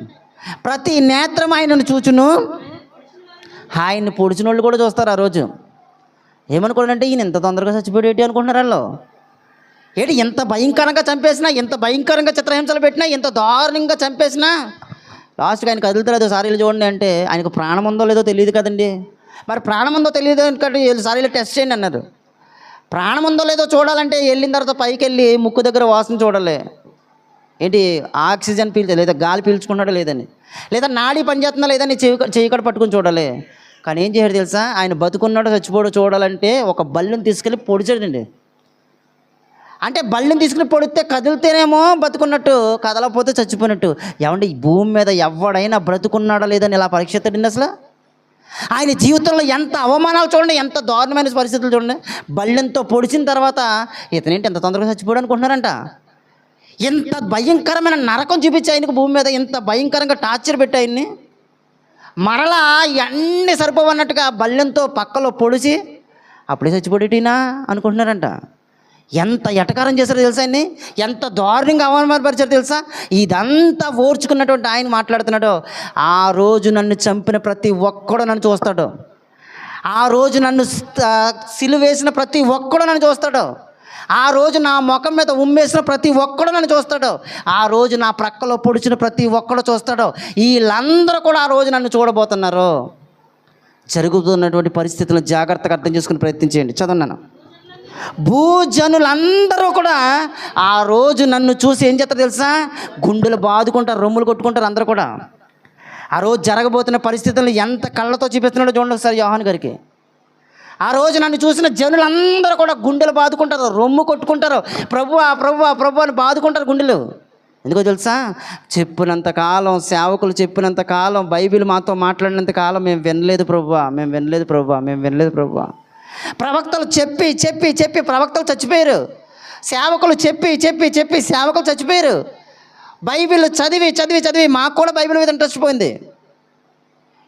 ప్రతి నేత్రం ఆయనను చూచును. ఆయన్ని పొడిచిన వాళ్ళు కూడా చూస్తారు ఆ రోజు. ఏమనుకోండి, ఈయన ఎంత తొందరగా చచ్చిపోయాడు ఏంటి అనుకుంటున్నారు వాళ్ళు. ఏంటి ఎంత భయంకరంగా చంపేసినా, ఎంత భయంకరంగా చిత్రహింసలు పెట్టినా, ఎంత దారుణంగా చంపేసినా లాస్ట్కి ఆయన కదులుతారు. సారీలు చూడండి అంటే ఆయనకు ప్రాణం ఉందో లేదో తెలియదు కదండి. మరి ప్రాణం ఉందో తెలియదు ఎందుకంటే సారీలు టెస్ట్ చేయండి అన్నారు. ప్రాణం ఉందో లేదో చూడాలంటే వెళ్ళిన తర్వాత పైకి వెళ్ళి ముక్కు దగ్గర వాసన చూడాలి. ఏంటి ఆక్సిజన్ లేదా గాలి పీల్చుకున్నాడో లేదని, లేదా నాడీ పనిచేస్తుందా లేదని చెయ్యి కడ పట్టుకుని చూడాలి. కానీ ఏం చేశాడు తెలుసా? ఆయన బతుకున్నాడో చచ్చిపోడో చూడాలంటే ఒక బల్లిని తీసుకెళ్ళి పొడిచాడండి. అంటే బల్లిని తీసుకుని పొడితే కదిలితేనేమో బతుకున్నట్టు, కదలకపోతే చచ్చిపోయినట్టు. ఏమంటే ఈ భూమి మీద ఎవడైనా బ్రతుకున్నాడా లేదని ఇలా పరీక్షిస్తాడండి అసలు. ఆయన జీవితంలో ఎంత అవమానాలు చూడండి, ఎంత దారుణమైన పరిస్థితులు చూడండి. బల్లెంతో పొడిచిన తర్వాత ఇతనేంటి ఎంత తొందరగా చచ్చిపోయాడు అనుకుంటున్నారంట. ఎంత భయంకరమైన నరకం చూపించి ఆయనకు భూమి మీద ఎంత భయంకరంగా టార్చర్ పెట్టి ఆయన్ని మరలా ఇవన్నీ సరిపోవన్నట్టుగా బల్లెంతో పక్కలో పొడిచి అప్పుడే చచ్చిపోయేటినా అనుకుంటున్నారంట. ఎంత ఎటకారం చేశారో తెలుసా ఆయన్ని, ఎంత దారుణంగా అవమానపరిచారో తెలుసా. ఇదంతా ఓర్చుకున్నటువంటి ఆయన మాట్లాడుతున్నాడు. ఆ రోజు నన్ను చంపిన ప్రతి ఒక్కడు నన్ను చూస్తాడు. ఆ రోజు నన్ను సిలువేసిన ప్రతి ఒక్కడు నన్ను చూస్తాడు. ఆ రోజు నా ముఖం మీద ఉమ్మేసిన ప్రతి ఒక్కడు నన్ను చూస్తాడు. ఆ రోజు నా ప్రక్కలో పొడిచిన ప్రతి ఒక్కడు చూస్తాడు. వీళ్ళందరూ కూడా ఆ రోజు నన్ను చూడబోతున్నారు. జరుగుతున్నటువంటి పరిస్థితులను జాగ్రత్తగా అర్థం చేసుకుని ప్రయత్నించేయండి. చదవన్నాను. భూజనులందరూ కూడా ఆ రోజు నన్ను చూసి ఏం చేస్తారు తెలుసా? గుండెలు బాదుకుంటారు, రొమ్ములు కొట్టుకుంటారు అందరూ కూడా. ఆ రోజు జరగబోతున్న పరిస్థితులను ఎంత కళ్ళతో చూపిస్తున్నాడో చూడండి ఒకసారి యోహాను గారికి. ఆ రోజు నన్ను చూసిన జనులందరూ కూడా గుండెలు బాదుకుంటారు, రొమ్ము కొట్టుకుంటారు. ప్రభువా ప్రభువా ప్రభు అని బాదుకుంటారు గుండెలు. ఎందుకో తెలుసా? చెప్పినంత కాలం, సేవకులు చెప్పినంత కాలం, బైబిల్ మాతో మాట్లాడినంత కాలం మేము వినలేదు ప్రభువా, మేము వినలేదు ప్రభువా, మేము వినలేదు ప్రభువా. ప్రవక్తలు చెప్పి చెప్పి చెప్పి ప్రవక్తలు చచ్చిపోయారు. సేవకులు చెప్పి చెప్పి చెప్పి సేవకులు చచ్చిపోయారు. బైబిల్ చదివి చదివి చదివి మాకు కూడా బైబిల్ మీద ఇంట్రెస్ట్ పోయింది.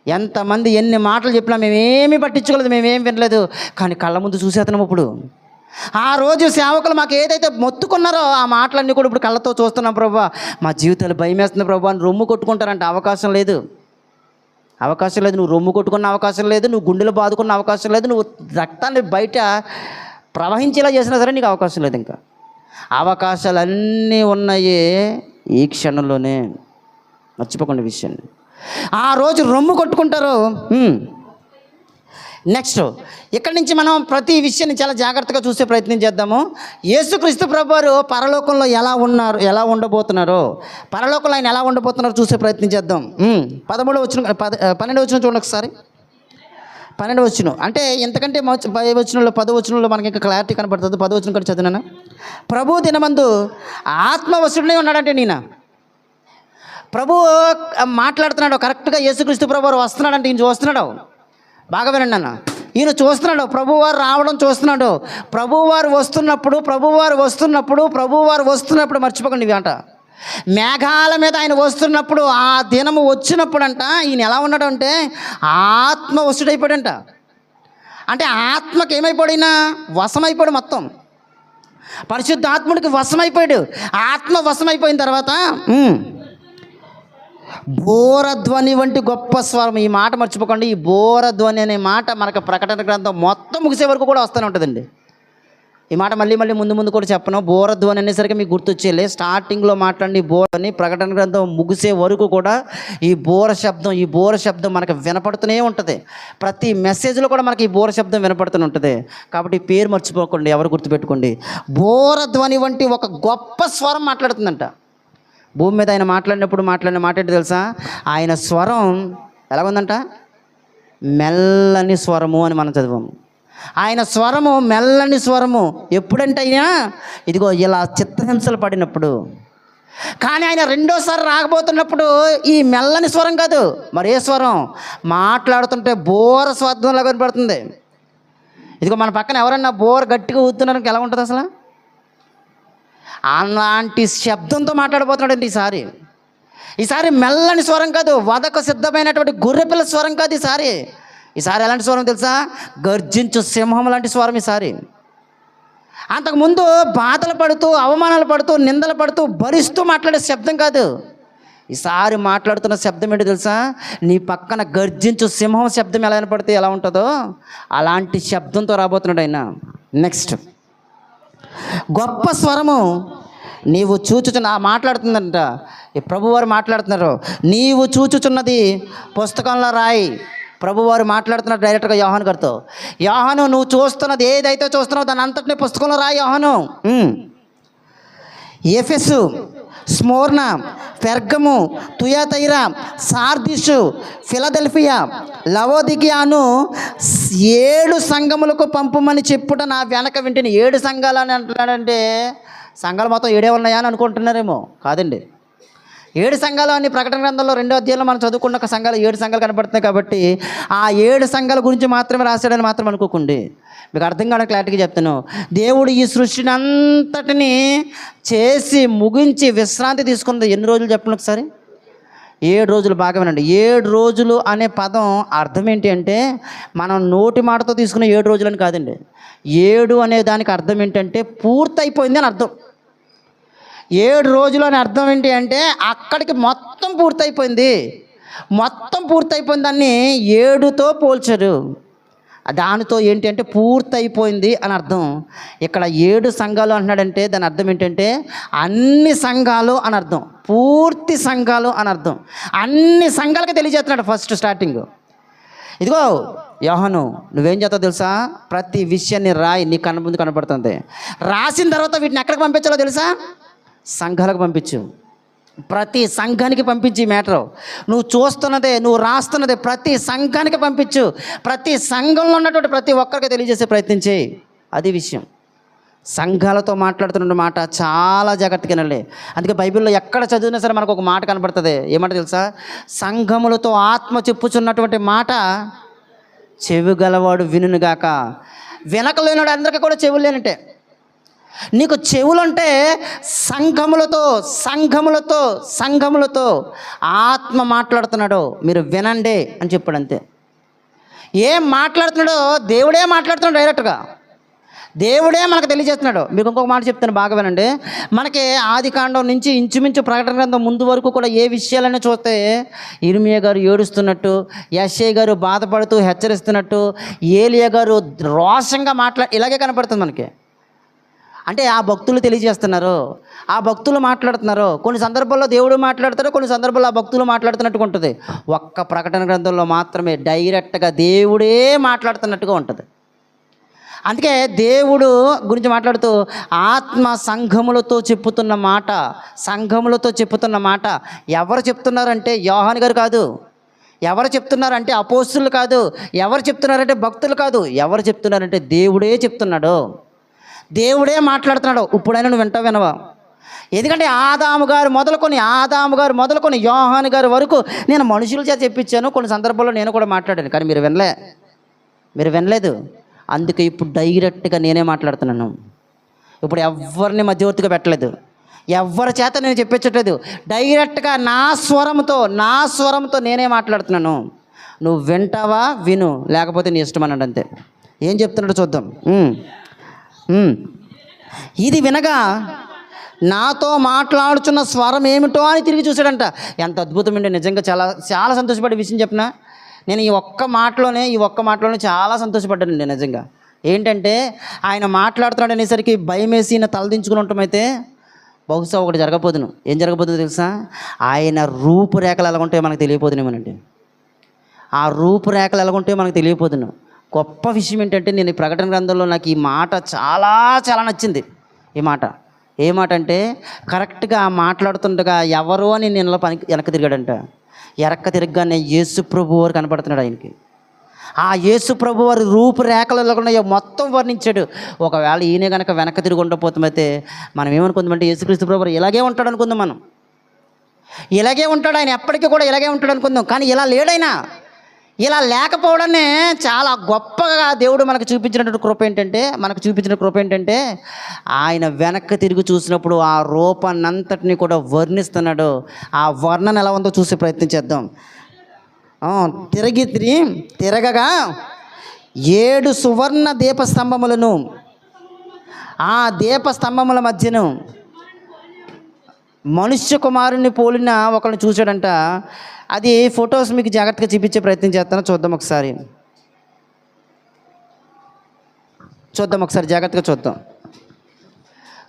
ఎంతమంది ఎన్ని మాటలు చెప్పినా మేమేమీ పట్టించుకోలేదు, మేమేం వినలేదు. కానీ కళ్ళ ముందు చూసేతనం ఇప్పుడు. ఆ రోజు సేవకులు మాకు ఏదైతే మొత్తుకున్నారో ఆ మాటలన్నీ కూడా ఇప్పుడు కళ్ళతో చూస్తున్నాం. ప్రభువా మా జీవితాలు భయం వేస్తుంది ప్రభువా అని రొమ్ము కొట్టుకుంటారంటే అవకాశం లేదు, అవకాశం లేదు. నువ్వు రొమ్ము కొట్టుకున్న అవకాశం లేదు, నువ్వు గుండెలు బాదుకున్న అవకాశం లేదు, నువ్వు రక్తాన్ని బయట ప్రవహించేలా చేసినా సరే నీకు అవకాశం లేదు. ఇంకా అవకాశాలన్నీ ఉన్నాయి ఈ క్షణంలోనే. మర్చిపోకుండా విషయాన్ని. ఆ రోజు రొమ్ము కొట్టుకుంటారు. నెక్స్ట్ ఇక్కడి నుంచి మనం ప్రతి విషయాన్ని చాలా జాగ్రత్తగా చూసే ప్రయత్నం చేద్దాము. యేసుక్రీస్తు ప్రభువారు పరలోకంలో ఎలా ఉన్నారు, ఎలా ఉండబోతున్నారో, పరలోకంలో ఆయన ఎలా ఉండబోతున్నారో చూసే ప్రయత్నం చేద్దాం. 12వ వచనం చూడండి ఒకసారి. 12వ వచనం అంటే ఎంతకంటే వచనంలో 10వ వచనంలో మనకి ఇంకా క్లారిటీ కనబడుతుంది. 10వ వచనం కూడా చదివినాను. ప్రభు దినమందు ఆత్మవశుడినే ఉన్నాడంటే నేను ప్రభు మాట్లాడుతున్నాడు. కరెక్ట్గా యేసుక్రీస్తు ప్రభువారు వస్తున్నాడంటే ఈయన చూస్తున్నాడు. బాగా వినండి అన్న, ఈయన చూస్తున్నాడు. ప్రభువారు రావడం చూస్తున్నాడు. ప్రభువారు వస్తున్నప్పుడు మర్చిపోకండి ఇవి అంట. మేఘాల మీద ఆయన వస్తున్నప్పుడు, ఆ దినము వచ్చినప్పుడు అంట ఈయన ఎలా ఉన్నాడు అంటే ఆత్మవశుడైపోయాడంట. అంటే ఆత్మకి ఏమైపోయినా వశమైపోయాడు, మొత్తం పరిశుద్ధాత్ముడికి వశమైపోయాడు. ఆత్మ వశమైపోయిన తర్వాత బోరధ్వని వంటి గొప్ప స్వరం. ఈ మాట మర్చిపోకండి. ఈ బోరధ్వని అనే మాట మనకు ప్రకటన గ్రంథం మొత్తం ముగిసే వరకు కూడా వస్తూనే ఉంటుందండి. ఈ మాట మళ్ళీ ముందు కూడా చెప్పను. బోరధ్వని అనేసరికి మీకు గుర్తొచ్చేలే. స్టార్టింగ్లో మాట్లాడి బోరని ప్రకటన గ్రంథం ముగిసే వరకు కూడా ఈ బోర శబ్దం మనకు వినపడుతూనే ఉంటుంది. ప్రతి మెసేజ్లో కూడా మనకి ఈ బోర శబ్దం వినపడుతూనే ఉంటుంది. కాబట్టి ఈ పేరు మర్చిపోకండి, ఎవరు గుర్తుపెట్టుకోండి. బోరధ్వని వంటి ఒక గొప్ప స్వరం మాట్లాడుతుందంట. భూమి మీద ఆయన మాట్లాడిన మాట ఏంటి తెలుసా? ఆయన స్వరం ఎలాగుందంట? మెల్లని స్వరము అని మనం చదివాము. ఆయన స్వరము మెల్లని స్వరము. ఎప్పుడంటే అయినా ఇదిగో ఇలా చిత్తహింసలు పడినప్పుడు. కానీ ఆయన రెండోసారి రాకపోతున్నప్పుడు ఈ మెల్లని స్వరం కాదు, మరి ఏ స్వరం? మాట్లాడుతుంటే బోర స్వరంలా కనపడుతుంది. ఇదిగో మన పక్కన ఎవరన్నా బోర్ గట్టిగా ఊదుతున్నారని ఎలా ఉంటుంది అసలు? అలాంటి శబ్దంతో మాట్లాడబోతున్నాడండి ఈసారి మెల్లని స్వరం కాదు, వదకు సిద్ధమైనటువంటి గొర్రెపిల్ల స్వరం కాదు. ఈసారి ఎలాంటి స్వరం తెలుసా? గర్జించు సింహం లాంటి స్వరం ఈసారి. అంతకుముందు బాధలు పడుతూ, అవమానాలు పడుతూ, నిందలు పడుతూ, భరిస్తూ మాట్లాడే శబ్దం కాదు. ఈసారి మాట్లాడుతున్న శబ్దం ఏంటి తెలుసా? నీ పక్కన గర్జించు సింహం శబ్దం ఎలా వినపడితే ఎలా ఉంటుందో అలాంటి శబ్దంతో రాబోతున్నాడు ఆయన. నెక్స్ట్ గొప్ప స్వరము. నీవు చూచుచున్న మాట్లాడుతుందంట. ఈ ప్రభువారు మాట్లాడుతున్నారు. నీవు చూచుచున్నది పుస్తకంలో రాయి. ప్రభువారు మాట్లాడుతున్నారు డైరెక్ట్గా యోహాను గారితో. యోహాను, నువ్వు చూస్తున్నది ఏదైతే చూస్తున్నావు దాని అంతటిని పుస్తకంలో రాయి యోహాను. ఎఫెసు, స్మోర్ణ, పెర్గము, తుయాతైరా, సార్దిసు, ఫిలదెల్ఫియా, లవోదికియాను 7 సంఘములకు పంపమని చెప్పుట నా వెనక వింటిని. 7 సంఘాలు అని అంటున్నాడంటే సంఘాలు మొత్తం 7 ఉన్నాయా అని అనుకుంటున్నారేమో. కాదండి, 7 సంఘాలు అని ప్రకటన గ్రంథంలో 2వ అధ్యాయంలో మనం చదువుకున్న ఒక సంఘాలు 7 సంఘాలు కనబడుతున్నాయి. కాబట్టి ఆ 7 సంఘాల గురించి మాత్రమే రాశాడని మాత్రం అనుకోకండి. మీకు అర్థం కావడానికి క్లారిటీగా చెప్తాను. దేవుడు ఈ సృష్టిని అంతటిని చేసి ముగించి విశ్రాంతి తీసుకున్నది ఎన్ని రోజులు చెప్పండి ఒకసారి? 7 రోజులు. బాగా వినండి. 7 రోజులు అనే పదం అర్థం ఏంటి అంటే మనం నోటి మాటతో తీసుకున్న 7 రోజులు అని కాదండి. 7 అనే దానికి అర్థం ఏంటంటే పూర్తయిపోయింది అని అర్థం. 7 రోజులు అని అర్థం ఏంటి అంటే అక్కడికి మొత్తం పూర్తయిపోయింది. మొత్తం పూర్తయిపోయిందాన్ని 7తో పోల్చారు. దానితో ఏంటి అంటే పూర్తయిపోయింది అని అర్థం. ఇక్కడ 7 సంఘాలు అంటున్నాడంటే దాని అర్థం ఏంటంటే అన్ని సంఘాలు అని అర్థం, పూర్తి సంఘాలు అని అర్థం. అన్ని సంఘాలకి తెలియజేస్తున్నాడు ఫస్ట్ స్టార్టింగ్. ఇదిగో యోహాను, నువ్వేం చేస్తావు తెలుసా? ప్రతి విషయాన్ని రాయి, నీ కళ్ళ ముందు కనపడుతుంది. రాసిన తర్వాత వీటిని ఎక్కడికి పంపించాలో తెలుసా? సంఘాలకు పంపించు. ప్రతి సంఘానికి పంపించి మ్యాటర్ నువ్వు చూస్తున్నదే, నువ్వు రాస్తున్నదే ప్రతి సంఘానికి పంపించు. ప్రతి సంఘంలో ఉన్నటువంటి ప్రతి ఒక్కరికి తెలియజేసే ప్రయత్నం చేయి. అది విషయం. సంఘాలతో మాట్లాడుతున్న మాట చాలా జాగ్రత్తగా వినాలి. అందుకే బైబిల్లో ఎక్కడ చదివినా సరే మనకు ఒక మాట కనపడుతుంది. ఏమంట తెలుసా? సంఘములతో ఆత్మ చెప్పుచున్నటువంటి మాట చెవి గలవాడు వినుగాక. వినకలేనాడు అందరికీ కూడా చెవులు లేనంటే. నీకు చెవులంటే సంఘములతో ఆత్మ మాట్లాడుతున్నాడు, మీరు వినండి అని చెప్పాడు. అంతే. ఏం మాట్లాడుతున్నాడో దేవుడే మాట్లాడుతున్నాడు డైరెక్ట్గా. దేవుడే మనకు తెలియజేస్తున్నాడు. మీకు ఇంకొక మాట చెప్తాను, బాగా వినండి. మనకి ఆదికాండం నుంచి ఇంచుమించు ప్రకటన గ్రంథం ముందు వరకు కూడా ఏ విషయాలైనా చూస్తే ఇర్మియా గారు ఏడుస్తున్నట్టు, యెషయా గారు బాధపడుతూ హెచ్చరిస్తున్నట్టు, ఏలియా గారు రోషంగా ఇలాగే కనపడుతుంది మనకి. అంటే ఆ భక్తులు తెలియజేస్తున్నారు, ఆ భక్తులు మాట్లాడుతున్నారు. కొన్ని సందర్భాల్లో దేవుడు మాట్లాడతారు, కొన్ని సందర్భాల్లో ఆ భక్తులు మాట్లాడుతున్నట్టుగా ఉంటుంది. ఒక్క ప్రకటన గ్రంథంలో మాత్రమే డైరెక్ట్గా దేవుడే మాట్లాడుతున్నట్టుగా ఉంటుంది. అందుకే దేవుడు గురించి మాట్లాడుతూ ఆత్మ సంఘములతో చెప్పుతున్న మాట ఎవరు చెప్తున్నారంటే యోహాను గారు కాదు. ఎవరు చెప్తున్నారంటే అపోస్తులు కాదు. ఎవరు చెప్తున్నారంటే భక్తులు కాదు. ఎవరు చెప్తున్నారంటే దేవుడే చెప్తున్నాడు. దేవుడే మాట్లాడుతున్నాడు. ఇప్పుడైనా నువ్వు వినవా? ఎందుకంటే ఆదాము గారు మొదలుకొని యోహాను గారు వరకు నేను మనుషుల చేత చెప్పించాను. కొన్ని సందర్భాల్లో నేను కూడా మాట్లాడాను, కానీ మీరు వినలేదు. అందుకే ఇప్పుడు డైరెక్ట్గా నేనే మాట్లాడుతున్నాను. ఇప్పుడు ఎవరిని మధ్యవర్తిగా పెట్టలేదు, ఎవరి చేత నేను చెప్పించట్లేదు. డైరెక్ట్గా నా స్వరంతో నేనే మాట్లాడుతున్నాను. నువ్వు వింటావా? విను, లేకపోతే నీ ఇష్టం అన్నాడు. అంతే. ఏం చెప్తున్నాడో చూద్దాం. ఉమ్. ఇది వినగా నాతో మాట్లాడుచున్న స్వరం ఏమిటో అని తిరిగి చూశాడంట. ఎంత అద్భుతమండి, నిజంగా చాలా చాలా సంతోషపడే విషయం చెప్పిన. నేను ఈ ఒక్క మాటలోనే చాలా సంతోషపడ్డానండి నిజంగా. ఏంటంటే ఆయన మాట్లాడుతున్నాడు అనేసరికి భయం వేసి నా తలదించుకుని ఉంటామైతే బహుశా ఒకటి జరగబోదును. ఏం జరగబోతుందో తెలుసా? ఆయన రూపురేఖలు ఎలాగుంటాయో మనకు తెలియపోతున్నామోనండి. ఆ రూపురేఖలు ఎలాగుంటాయో మనకు తెలియపోతున్నాం. గొప్ప విషయం ఏంటంటే, నేను ఈ ప్రకటన గ్రంథంలో నాకు ఈ మాట చాలా చాలా నచ్చింది. ఈ మాట ఏ మాట అంటే, కరెక్ట్గా మాట్లాడుతుండగా ఎవరో అని నేను వెనక్కి తిరిగాడంట. వెనక్కి తిరగగానే యేసు ప్రభు వారు కనపడుతున్నాడు ఆయనకి. ఆ యేసు ప్రభు వారి రూపురేఖలు ఉన్నాయో మొత్తం వర్ణించాడు. ఒకవేళ ఈయన కనుక వెనక్కి తిరిగి ఉండకపోతే మనం ఏమనుకుందామంటే, యేసుక్రీస్తు ప్రభు వారు ఇలాగే ఉంటాడు అనుకుందాం. మనం ఇలాగే ఉంటాడు, ఆయన ఎప్పటికీ కూడా ఇలాగే ఉంటాడు అనుకుందాం. కానీ ఇలా లేడైనా. ఇలా లేకపోవడాన్ని చాలా గొప్పగా దేవుడు మనకు చూపించిన కృప ఏంటంటే ఆయన వెనక్కి తిరిగి చూసినప్పుడు ఆ రూపాన్నంతటిని కూడా వర్ణిస్తున్నాడు. ఆ వర్ణన ఎలా ఉందో చూసే ప్రయత్నం చేద్దాం. తిరగగా 7 సువర్ణ దీపస్తంభములను, ఆ దీపస్తంభముల మధ్యను మనుష్య కుమారుని పోలిన ఒకరిని చూశాడంట. అది ఫొటోస్ మీకు జాగ్రత్తగా చూపించే ప్రయత్నం చేస్తాను. చూద్దాం ఒకసారి జాగ్రత్తగా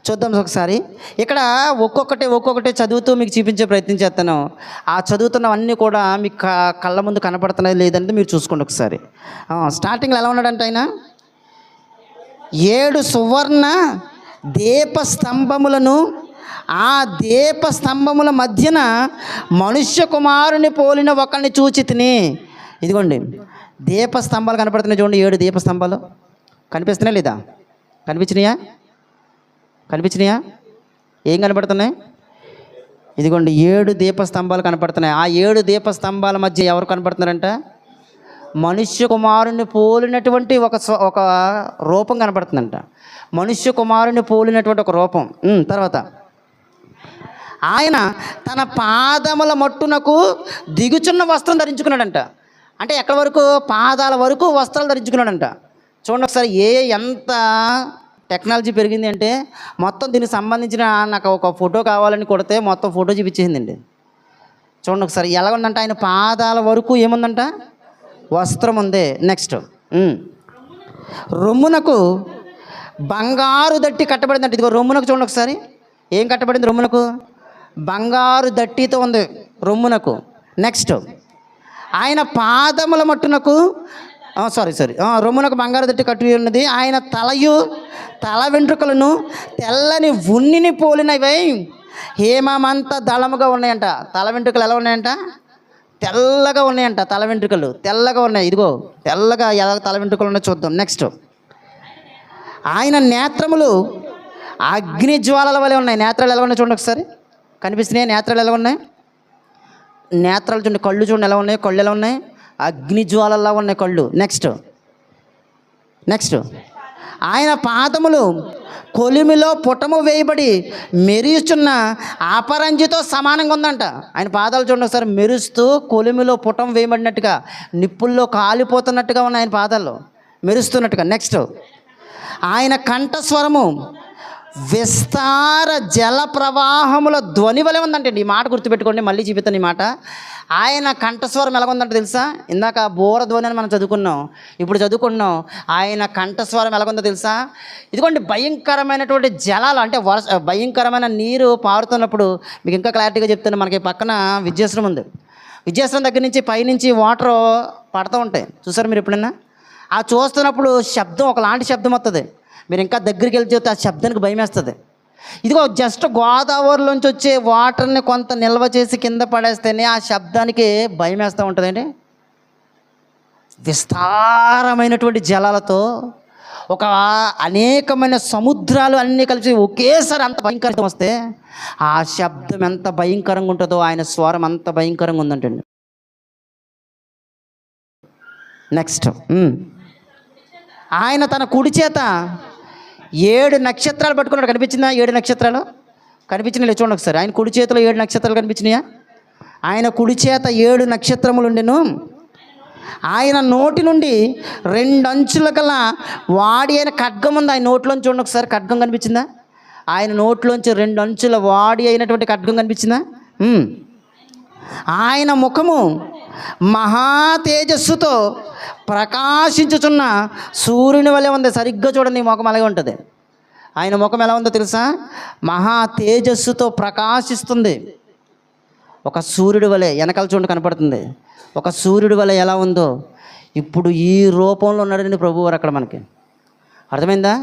చూద్దాం ఒకసారి. ఇక్కడ ఒక్కొక్కటి చదువుతూ మీకు చూపించే ప్రయత్నం చేస్తాను. ఆ చదువుతున్నవన్నీ కూడా మీకు కళ్ళ ముందు కనపడుతున్నాయి లేదంటే మీరు చూసుకోండి ఒకసారి. స్టార్టింగ్లో ఎలా ఉన్నాడంటే ఆయన 7 సువర్ణ దీపస్తంభములను, ఆ దీపస్తంభముల మధ్యన మనుష్య కుమారుని పోలిన ఒకరిని చూచి తిని. ఇదిగోండి దీపస్తంభాలు కనపడుతున్నాయి చూడండి. 7 దీపస్తంభాలు కనిపిస్తున్నాయా లేదా? కనిపించినాయా? ఏం కనపడుతున్నాయి? ఇదిగోండి 7 దీపస్తంభాలు కనపడుతున్నాయి. ఆ 7 దీపస్తంభాల మధ్య ఎవరు కనపడుతున్నారంట? మనుష్య కుమారుని పోలినటువంటి ఒక రూపం కనపడుతుందంట. మనుష్య కుమారుని పోలినటువంటి ఒక రూపం. తర్వాత ఆయన తన పాదముల మట్టునకు దిగుచున్న వస్త్రం ధరించుకున్నాడంట. అంటే ఎక్కడి వరకు? పాదాల వరకు వస్త్రాలు ధరించుకున్నాడంట. చూడండి ఒకసారి ఎంత టెక్నాలజీ పెరిగింది అంటే, మొత్తం దీనికి సంబంధించిన నాకు ఒక ఫోటో కావాలని కొడితే మొత్తం ఫోటో చూపించేసిందండి. చూడండి ఒకసారి ఎలా ఉందంట. ఆయన పాదాల వరకు ఏముందంట? వస్త్రం ఉంది. నెక్స్ట్ రొమ్మునకు బంగారు దట్టి కట్టబడిందంట. ఇదిగో రొమ్మునకు చూడండి ఒకసారి. ఏం కట్టబడింది? రొమ్మునకు బంగారు దట్టితో ఉంది రొమ్మునకు. నెక్స్ట్ ఆయన పాదముల మట్టునకు రొమ్మునకు బంగారు దట్టి కట్టి ఉన్నది. ఆయన తల వెంట్రుకలను తెల్లని ఉన్నిని పోలినవై హేమమంత దళముగా ఉన్నాయంట. తల వెంట్రుకలు ఎలా ఉన్నాయంట? తెల్లగా ఉన్నాయంట. తల వెంట్రుకలు తెల్లగా ఉన్నాయి. ఇదిగో తెల్లగా ఎలా తల వెంట్రుకలు ఉన్నాయో చూద్దాం. నెక్స్ట్ ఆయన నేత్రములు అగ్ని జ్వాలల వలె ఉన్నాయి. నేత్రాలు ఎలా ఉన్నాయి చూడండి ఒకసారి. కనిపిస్తున్నాయి నేత్రాలు ఎలా ఉన్నాయి? నేత్రాలు చూడండి. కళ్ళు చూడండి ఎలా ఉన్నాయి? కళ్ళు ఎలా ఉన్నాయి? అగ్ని జ్వాలల్లా ఉన్నాయి కళ్ళు. నెక్స్ట్ ఆయన పాదములు కొలిమిలో పుటము వేయబడి మెరుస్తున్న అపరంజితో సమానంగా ఉందంట. ఆయన పాదాలు చూడండి ఒకసారి. మెరుస్తూ కొలిమిలో పుటం వేయబడినట్టుగా, నిప్పుల్లో కాలిపోతున్నట్టుగా ఉన్నాయి ఆయన పాదాల్లో, మెరుస్తున్నట్టుగా. నెక్స్ట్ ఆయన కంఠస్వరము విస్తార జల ప్రవాహముల ధ్వని వలె ఉందంటే. ఈ మాట గుర్తుపెట్టుకోండి, మళ్ళీ చూపిస్తాను ఈ మాట. ఆయన కంఠస్వరం ఎలాగుందంటే తెలుసా? ఇందాక బోర ధ్వని అని మనం చదువుకున్నాం, ఇప్పుడు చదువుకున్నాం. ఆయన కంఠస్వరం ఎలాగుందో తెలుసా? ఇదిగోండి భయంకరమైనటువంటి జలాలు, అంటే భయంకరమైన నీరు పారుతున్నప్పుడు మీకు ఇంకా క్లారిటీగా చెప్తాను. మనకి పక్కన విద్యాశ్రమం ఉంది. విద్యాశ్రమం దగ్గర నుంచి పైనుంచి వాటర్ పడుతూ ఉంటాయి, చూసారు మీరు ఎప్పుడన్నా? ఆ చూస్తున్నప్పుడు శబ్దం, ఒకలాంటి శబ్దం వస్తుంది. మీరు ఇంకా దగ్గరికి వెళ్ళి చూస్తే ఆ శబ్దానికి భయం వేస్తుంది. ఇదిగో జస్ట్ గోదావరిలోంచి వచ్చే వాటర్ని కొంత నిల్వ చేసి కింద పడేస్తేనే ఆ శబ్దానికి భయం వేస్తూ ఉంటుందండి. విస్తారమైనటువంటి జలాలతో ఒక అనేకమైన సముద్రాలు అన్నీ కలిసి ఒకేసారి అంత భయంకరంగా వస్తే ఆ శబ్దం ఎంత భయంకరంగా ఉంటుందో ఆయన స్వరం అంత భయంకరంగా ఉందంటండి. నెక్స్ట్ ఆయన తన కుడి చేత 7 నక్షత్రాలు పట్టుకున్నాడు. కనిపించిందా? 7 నక్షత్రాలు కనిపించినాయి చూడండి ఒకసారి. ఆయన కుడి చేతిలో 7 నక్షత్రాలు కనిపించినాయా? ఆయన కుడి చేత 7 నక్షత్రములు ఉండెను. ఆయన నోటి నుండి 2 అంచుల గల వాడి అయిన ఖడ్గం ఉంది. ఆయన నోట్లోంచి చూడండి ఒకసారి, ఖడ్గం కనిపించిందా? ఆయన నోట్లోంచి 2 అంచుల వాడి అయినటువంటి ఖడ్గం కనిపించిందా? ఆయన ముఖము మహా తేజస్సుతో ప్రకాశించుచున్న సూర్యుని వలె ఉంది. సరిగ్గా చూడండి, ఈ ముఖం అలాగే ఉంటుంది. ఆయన ముఖం ఎలా ఉందో తెలుసా? మహా తేజస్సుతో ప్రకాశిస్తుంది. ఒక సూర్యుడి వలె వెనకాల చూడండి కనపడుతుంది. ఒక సూర్యుడి వలె ఎలా ఉందో ఇప్పుడు ఈ రూపంలో ఉన్నాడండి ప్రభువారు అక్కడ మనకి. అర్థమైందా?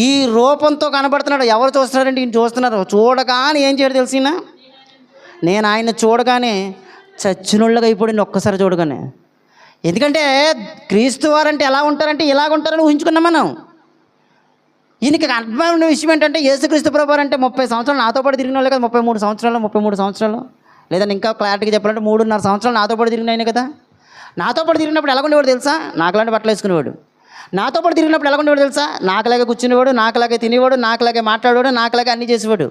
ఈ రూపంతో కనబడుతున్నాడు. ఎవరు చూస్తున్నారండి? ఈయన చూస్తున్నారు. చూడగానే ఏం చేయడం తెలిసిన? నేను ఆయన చూడగానే చచ్చినోళ్ళగా అయిపోయింది ఒక్కసారి చూడగానే. ఎందుకంటే క్రీస్తు వారంటే ఎలా ఉంటారంటే ఇలాగ ఉంటారని ఊహించుకున్నాం మనం. ఈయనకి అర్థమైన విషయం ఏంటంటే యేసుక్రీస్తు ప్రభువారు అంటే 30 సంవత్సరాలు నాతో పాటు తిరిగిన వాళ్ళే కదా. 33 సంవత్సరాలు లేదంటే ఇంకా క్లారిటీగా చెప్పాలంటే 3.5 సంవత్సరాలు నాతో పాటు తిరిగిన ఆయన కదా. నాతో పాటు తిరిగినప్పుడు ఎలా ఉండేవాడు తెలుసా? నాకులాంటి బట్టలు వేసుకునేవాడు. నాతో పాటు తిరిగినప్పుడు ఎలా ఉండేవాడు తెలుసా? నాకులాగే కూర్చునేవాడు, నాకులాగే తినేవాడు, నాకులాగే మాట్లాడేవాడు, నాకులాగే అన్నీ చేసేవాడు.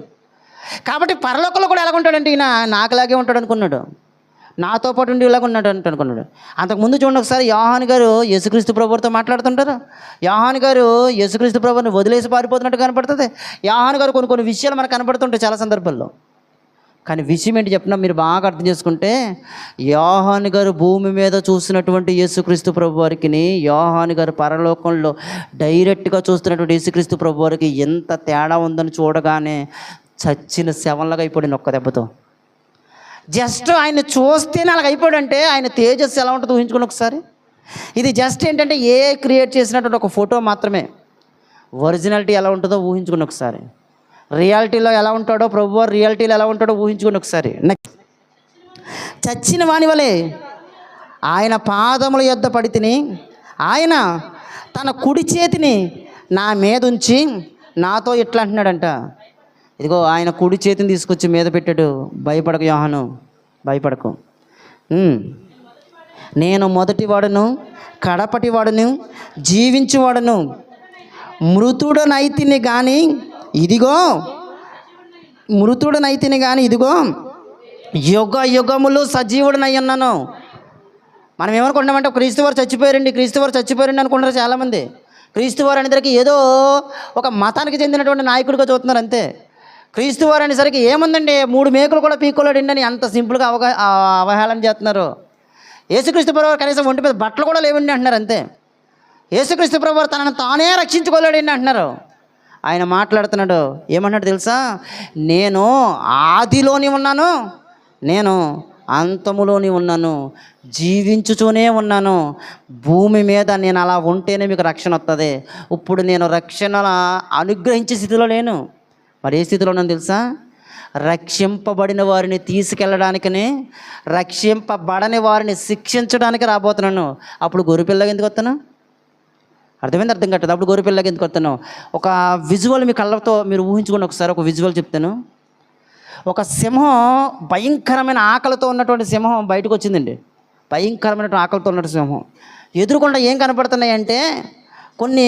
కాబట్టి పరలోకంలో కూడా ఎలా ఉంటాడంటే ఈయన నాకులాగే ఉంటాడు అనుకున్నాడు. నాతో పాటు ఉండి ఇలాగ ఉన్నాడు అనుకున్నాడు. అంతకుముందు చూడండి ఒకసారి, యోహాను గారు యేసుక్రీస్తు ప్రభువుతో మాట్లాడుతుంటారు. యోహాను గారు యేసుక్రీస్తు ప్రభువుని వదిలేసి పారిపోతున్నట్టు కనపడుతుంది. యోహాను గారు కొన్ని విషయాలు మనకు కనపడుతుంటాయి చాలా సందర్భాల్లో. కానీ విషయం ఏంటి చెప్పినా మీరు బాగా అర్థం చేసుకుంటే, యోహాను గారు భూమి మీద చూసినటువంటి యేసుక్రీస్తు ప్రభువారికి, యోహాను గారు పరలోకంలో డైరెక్ట్గా చూస్తున్నటువంటి యేసుక్రీస్తు ప్రభువారికి ఎంత తేడా ఉందని చూడగానే చచ్చిన శవంలాగా అయిపోయాడు ఒక్క దెబ్బతో. జస్ట్ ఆయన చూస్తేనే అలాగ అయిపోయాడంటే ఆయన తేజస్సు ఎలా ఉంటుందో ఊహించుకుని ఒకసారి. ఇది జస్ట్ ఏంటంటే ఏ క్రియేట్ చేసినటువంటి ఒక ఫోటో మాత్రమే. ఒరిజినాలిటీ ఎలా ఉంటుందో ఊహించుకుని ఒకసారి. రియాలిటీలో ఎలా ఉంటాడో ప్రభువారు రియాలిటీలో ఎలా ఉంటాడో ఊహించుకుని ఒకసారి. నెక్స్ట్, చచ్చిన వాని వలె ఆయన పాదముల యొద్ద పడి తిని ఆయన తన కుడి చేతిని నా మీద ఉంచి నాతో ఇట్లా అంటున్నాడంట. ఇదిగో ఆయన కుడి చేతిని తీసుకొచ్చి మీద పెట్టాడు. భయపడకు యోహాను, భయపడకు. నేను మొదటివాడును కడపటివాడును జీవించువాడును, మృతుడనైతిని కానీ ఇదిగో యుగ యుగములు సజీవుడనై ఉన్నాను. మనం ఏమనుకుంటామంటే క్రీస్తువారు చచ్చిపోయారండి అనుకుంటారు చాలామంది. క్రీస్తువారు అనేసరికి ఏదో ఒక మతానికి చెందినటువంటి నాయకుడిగా చూస్తున్నారు అంతే. క్రీస్తువారు అనేసరికి ఏముందండి 3 మేకులు కూడా పీక్కోలేడండి అని అంత సింపుల్గా అవహేళన చేస్తున్నారు. యేసుక్రీస్తు ప్రభువారు కనీసం ఒంటి మీద బట్టలు కూడా లేవండి అంటున్నారు అంతే. యేసుక్రీస్తు ప్రభువారు తనను తానే రక్షించుకోలేడండి అంటున్నారు. ఆయన మాట్లాడుతున్నాడు, ఏమన్నాడు తెలుసా? నేను ఆదిలోని ఉన్నాను, నేను అంతములోని ఉన్నాను, జీవించుతూనే ఉన్నాను. భూమి మీద నేను అలా ఉంటేనే మీకు రక్షణ వస్తుంది. ఇప్పుడు నేను రక్షణ అనుగ్రహించే స్థితిలో లేను. మరి ఏ స్థితిలో ఉన్నాను తెలుసా? రక్షింపబడిన వారిని తీసుకెళ్ళడానికనే, రక్షింపబడని వారిని శిక్షించడానికి రాబోతున్నాను. అప్పుడు గొర్రెపిల్లగా ఎందుకు వస్తాను? అర్థం కట్టదు. అప్పుడు గొర్రెపిల్లగా ఎందుకు వస్తాను? ఒక విజువల్ మీ కళ్ళతో మీరు ఊహించుకోండి ఒకసారి. ఒక విజువల్ చెప్తాను. ఒక సింహం, భయంకరమైన ఆకలితో ఉన్నటువంటి సింహం బయటకు వచ్చిందండి. భయంకరమైన ఆకలితో ఉన్నటువంటి సింహం ఎదురుకుండా ఏం కనపడుతున్నాయి అంటే కొన్ని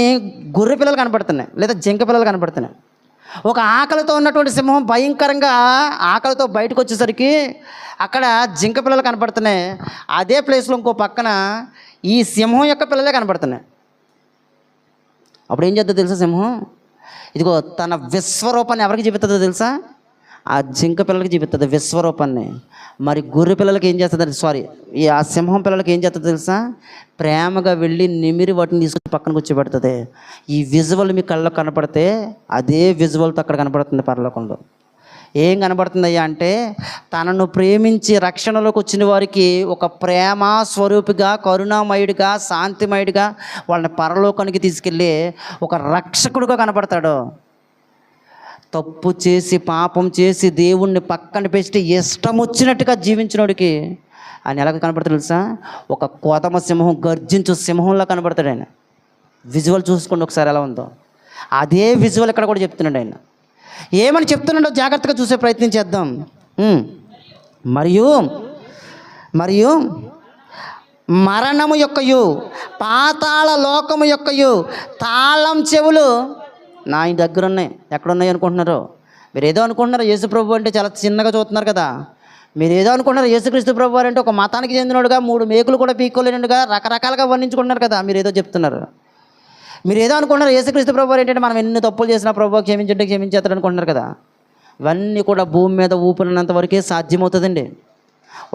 గొర్రె పిల్లలు కనపడుతున్నాయి, లేదా జింక పిల్లలు కనపడుతున్నాయి. ఒక ఆకలితో ఉన్నటువంటి సింహం భయంకరంగా ఆకలితో బయటకు వచ్చేసరికి అక్కడ జింక పిల్లలు కనపడుతున్నాయి. అదే ప్లేస్లో ఇంకో పక్కన ఈ సింహం యొక్క పిల్లలే కనపడుతున్నాయి. అప్పుడు ఏం చేద్దో తెలుసా? సింహం ఇదిగో తన విశ్వరూపాన్ని ఎవరికి చూపిస్తుందో తెలుసా? ఆ జింక పిల్లలకి చూపిస్తుంది విశ్వరూపాన్ని. మరి గొర్రె పిల్లలకి ఏం చేస్తుంది? ఆ సింహం పిల్లలకి ఏం చేస్తుందో తెలుసా? ప్రేమగా వెళ్ళి నిమిరి వాటిని తీసుకొచ్చి పక్కన కూర్చోబెడుతుంది. ఈ విజువల్ మీ కళ్ళకు కనపడితే అదే విజువల్తో అక్కడ కనపడుతుంది పరలోకంలో. ఏం కనబడుతుందయ్యా అంటే, తనను ప్రేమించి రక్షణలోకి వచ్చిన వారికి ఒక ప్రేమ స్వరూపిగా, కరుణామయుడిగా, శాంతిమయుడిగా వాళ్ళని పరలోకానికి తీసుకెళ్ళి ఒక రక్షకుడుగా కనపడతాడు. తప్పు చేసి పాపం చేసి దేవుణ్ణి పక్కన పెట్టి ఇష్టం వచ్చినట్టుగా జీవించినోడికి ఆయన ఎలాగ కనపడతాడు తెలుసా? ఒక కోతమ సింహం, గర్జించు సింహంలా కనబడతాడు ఆయన. విజువల్ చూసుకోండి ఒకసారి ఎలా ఉందో. అదే విజువల్ ఇక్కడ కూడా చెప్తున్నాడు ఆయన. ఏమని చెప్తున్నాడో జాగ్రత్తగా చూసే ప్రయత్నం చేద్దాం. మరియు మరణము యొక్కయు పాతాళ లోకము యొక్కయు తాళం చెవులు నా దగ్గర ఉన్నాయి. ఎక్కడున్నాయి అనుకుంటున్నారు? మీరు ఏదో అనుకుంటున్నారు, యేసు ప్రభు అంటే చాలా చిన్నగా చూస్తున్నారు కదా. మీరు ఏదో అనుకుంటున్నారు, యేసుక్రీస్తు ప్రభు వారు అంటే ఒక మతానికి చెందినోడుగా 3 మేకులు కూడా పీక్కోలేనుగా రకరకాలుగా వర్ణించుకుంటున్నారు కదా. మీరు ఏదో చెప్తున్నారు. మీరు ఏదో అనుకుంటున్నారు, యేసుక్రీస్తు ప్రభు వారు ఏంటంటే మనం ఎన్ని తప్పులు చేసినా ప్రభు క్షమించండి క్షమించేస్తాడు అనుకుంటున్నారు కదా. ఇవన్నీ కూడా భూమి మీద ఊపిరినంత వరకే సాధ్యమవుతుందండి.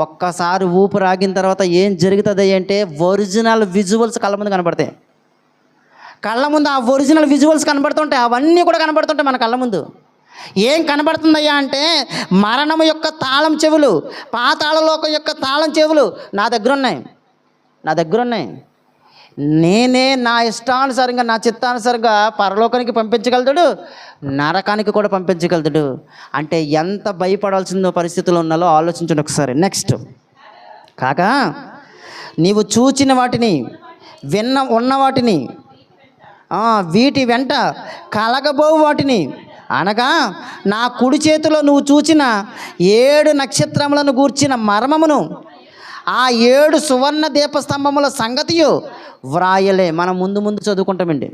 ఒక్కసారి ఊపిరి ఆగిన తర్వాత ఏం జరుగుతుంది అంటే ఒరిజినల్ విజువల్స్ కళ్ళ ముందు కనబడతాయి. కళ్ళ ముందు ఆ ఒరిజినల్ విజువల్స్ కనబడుతుంటాయి. అవన్నీ కూడా కనబడుతుంటాయి మన కళ్ళ ముందు. ఏం కనబడుతుందయ్యా అంటే మరణము యొక్క తాళం చెవులు, పాతాళలోకం యొక్క తాళం చెవులు నా దగ్గర ఉన్నాయి. నేనే నా ఇష్టానుసారంగా నా చిత్తానుసారంగా పరలోకానికి పంపించగలుగుతాడు, నరకానికి కూడా పంపించగలుగుతాడు. అంటే ఎంత భయపడాల్సిందో పరిస్థితుల్లో ఉన్నాలో ఆలోచించండి ఒకసారి. నెక్స్ట్ కాగా నీవు చూచిన వాటిని ఉన్న వాటిని వీటి వెంట కలగబోవు వాటిని అనగా నా కుడి చేతిలో నువ్వు చూచిన 7 నక్షత్రములను గూర్చిన మర్మమును ఆ 7 సువర్ణ దీపస్తంభముల సంగతియు వ్రాయలే. మనం ముందు చదువుకుంటామండి,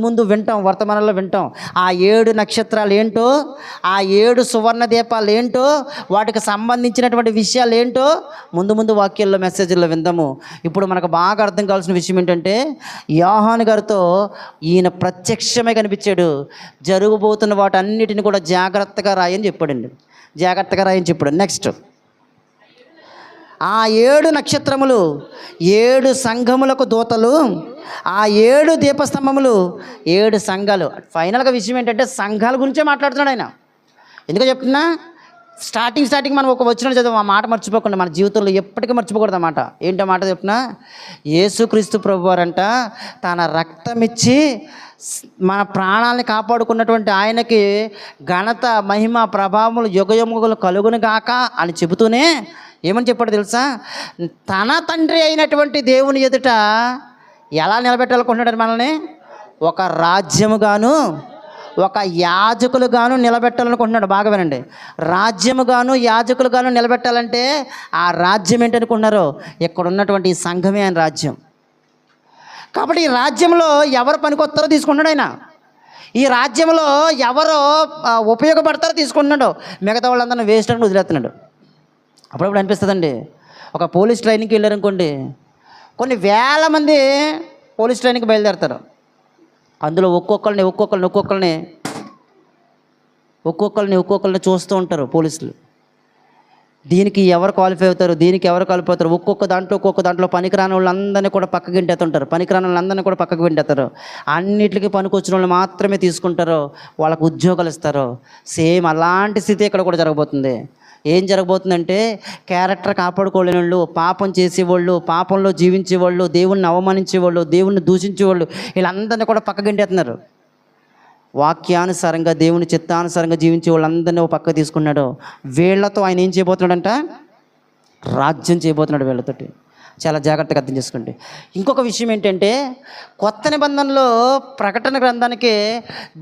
ముందు వింటాం, వర్తమానంలో వింటాం. ఆ 7 నక్షత్రాలు ఏంటో, ఆ 7 సువర్ణ దీపాలు ఏంటో, వాటికి సంబంధించినటువంటి విషయాలు ఏంటో ముందు వాక్యాల్లో మెసేజ్ల్లో విందాము. ఇప్పుడు మనకు బాగా అర్థం కావాల్సిన విషయం ఏంటంటే యోహాను గారితో ఈయన ప్రత్యక్షమే కనిపించాడు. జరగబోతున్న వాటన్నిటిని కూడా జాగ్రత్తగా రాయని చెప్పాడు. నెక్స్ట్ ఆ 7 నక్షత్రములు 7 సంఘములకు దూతలు, ఆ 7 దీపస్తంభములు 7 సంఘాలు. ఫైనల్గా విషయం ఏంటంటే సంఘాల గురించే మాట్లాడుతున్నాడు ఆయన. ఎందుకో చెప్తున్నా, స్టార్టింగ్ మనం ఒక వచ్చిన చదువు ఆ మాట మర్చిపోకుండా, మన జీవితంలో ఎప్పటికీ మర్చిపోకూడదు అన్నమాట. ఏంటో మాట చెప్తున్నా, యేసుక్రీస్తు ప్రభువారంట తన రక్తం ఇచ్చి మన ప్రాణాలని కాపాడుకున్నటువంటి ఆయనకి ఘనత మహిమ ప్రభావములు యుగయుగములు కలుగును గాక అని చెబుతూనే ఏమని చెప్పాడు తెలుసా, తన తండ్రి అయినటువంటి దేవుని ఎదుట ఎలా నిలబెట్టాలనుకుంటున్నాడు మనల్ని? ఒక రాజ్యముగాను ఒక యాజకులుగాను నిలబెట్టాలనుకుంటున్నాడు. బాగా వినండి, రాజ్యముగాను యాజకులుగాను నిలబెట్టాలంటే ఆ రాజ్యం ఏంటనుకుంటున్నారు? ఇక్కడ ఉన్నటువంటి ఈ సంఘమే ఆయన రాజ్యం. కాబట్టి ఈ రాజ్యంలో ఎవరు పనికొస్తారో తీసుకుంటున్నాడు ఆయన. ఈ రాజ్యంలో ఎవరు ఉపయోగపడతారో తీసుకుంటున్నాడు. మిగతా వాళ్ళందరినీ వేస్ట్ అని వదిలేస్తున్నాడు. అప్పుడప్పుడు అనిపిస్తుందండి, ఒక పోలీస్ ట్రైనింగ్కి వెళ్ళారనుకోండి, కొన్ని వేల మంది పోలీస్ ట్రైనింగ్కి బయలుదేరుతారు. అందులో ఒక్కొక్కరిని చూస్తూ ఉంటారు పోలీసులు. దీనికి ఎవరు క్వాలిఫై అవుతారు, ఒక్కొక్క దాంట్లో పనికిరాని వాళ్ళందరినీ కూడా పక్కకి వింటేస్తారు. అన్నిటికీ పనికొచ్చిన వాళ్ళు మాత్రమే తీసుకుంటారు, వాళ్ళకు ఉద్యోగాలు ఇస్తారు. సేమ్ అలాంటి స్థితి ఇక్కడ కూడా జరగబోతుంది. ఏం జరగబోతుందంటే క్యారెక్టర్ కాపాడుకోలేని వాళ్ళు, పాపం చేసేవాళ్ళు, పాపంలో జీవించేవాళ్ళు, దేవుణ్ణి అవమానించేవాళ్ళు, దేవుణ్ణి దూషించేవాళ్ళు, వీళ్ళందరినీ కూడా పక్కకింటేస్తున్నారు. వాక్యానుసారంగా దేవుని చిత్తానుసారంగా జీవించే వాళ్ళందరినీ పక్క తీసుకున్నాడు. వీళ్ళతో ఆయన ఏం చేయబోతున్నాడంట? రాజ్యం చేయబోతున్నాడు వీళ్ళతోటి. చాలా జాగ్రత్తగా అర్థం చేసుకోండి. ఇంకొక విషయం ఏంటంటే కొత్త నిబంధనలో ప్రకటన గ్రంథానికి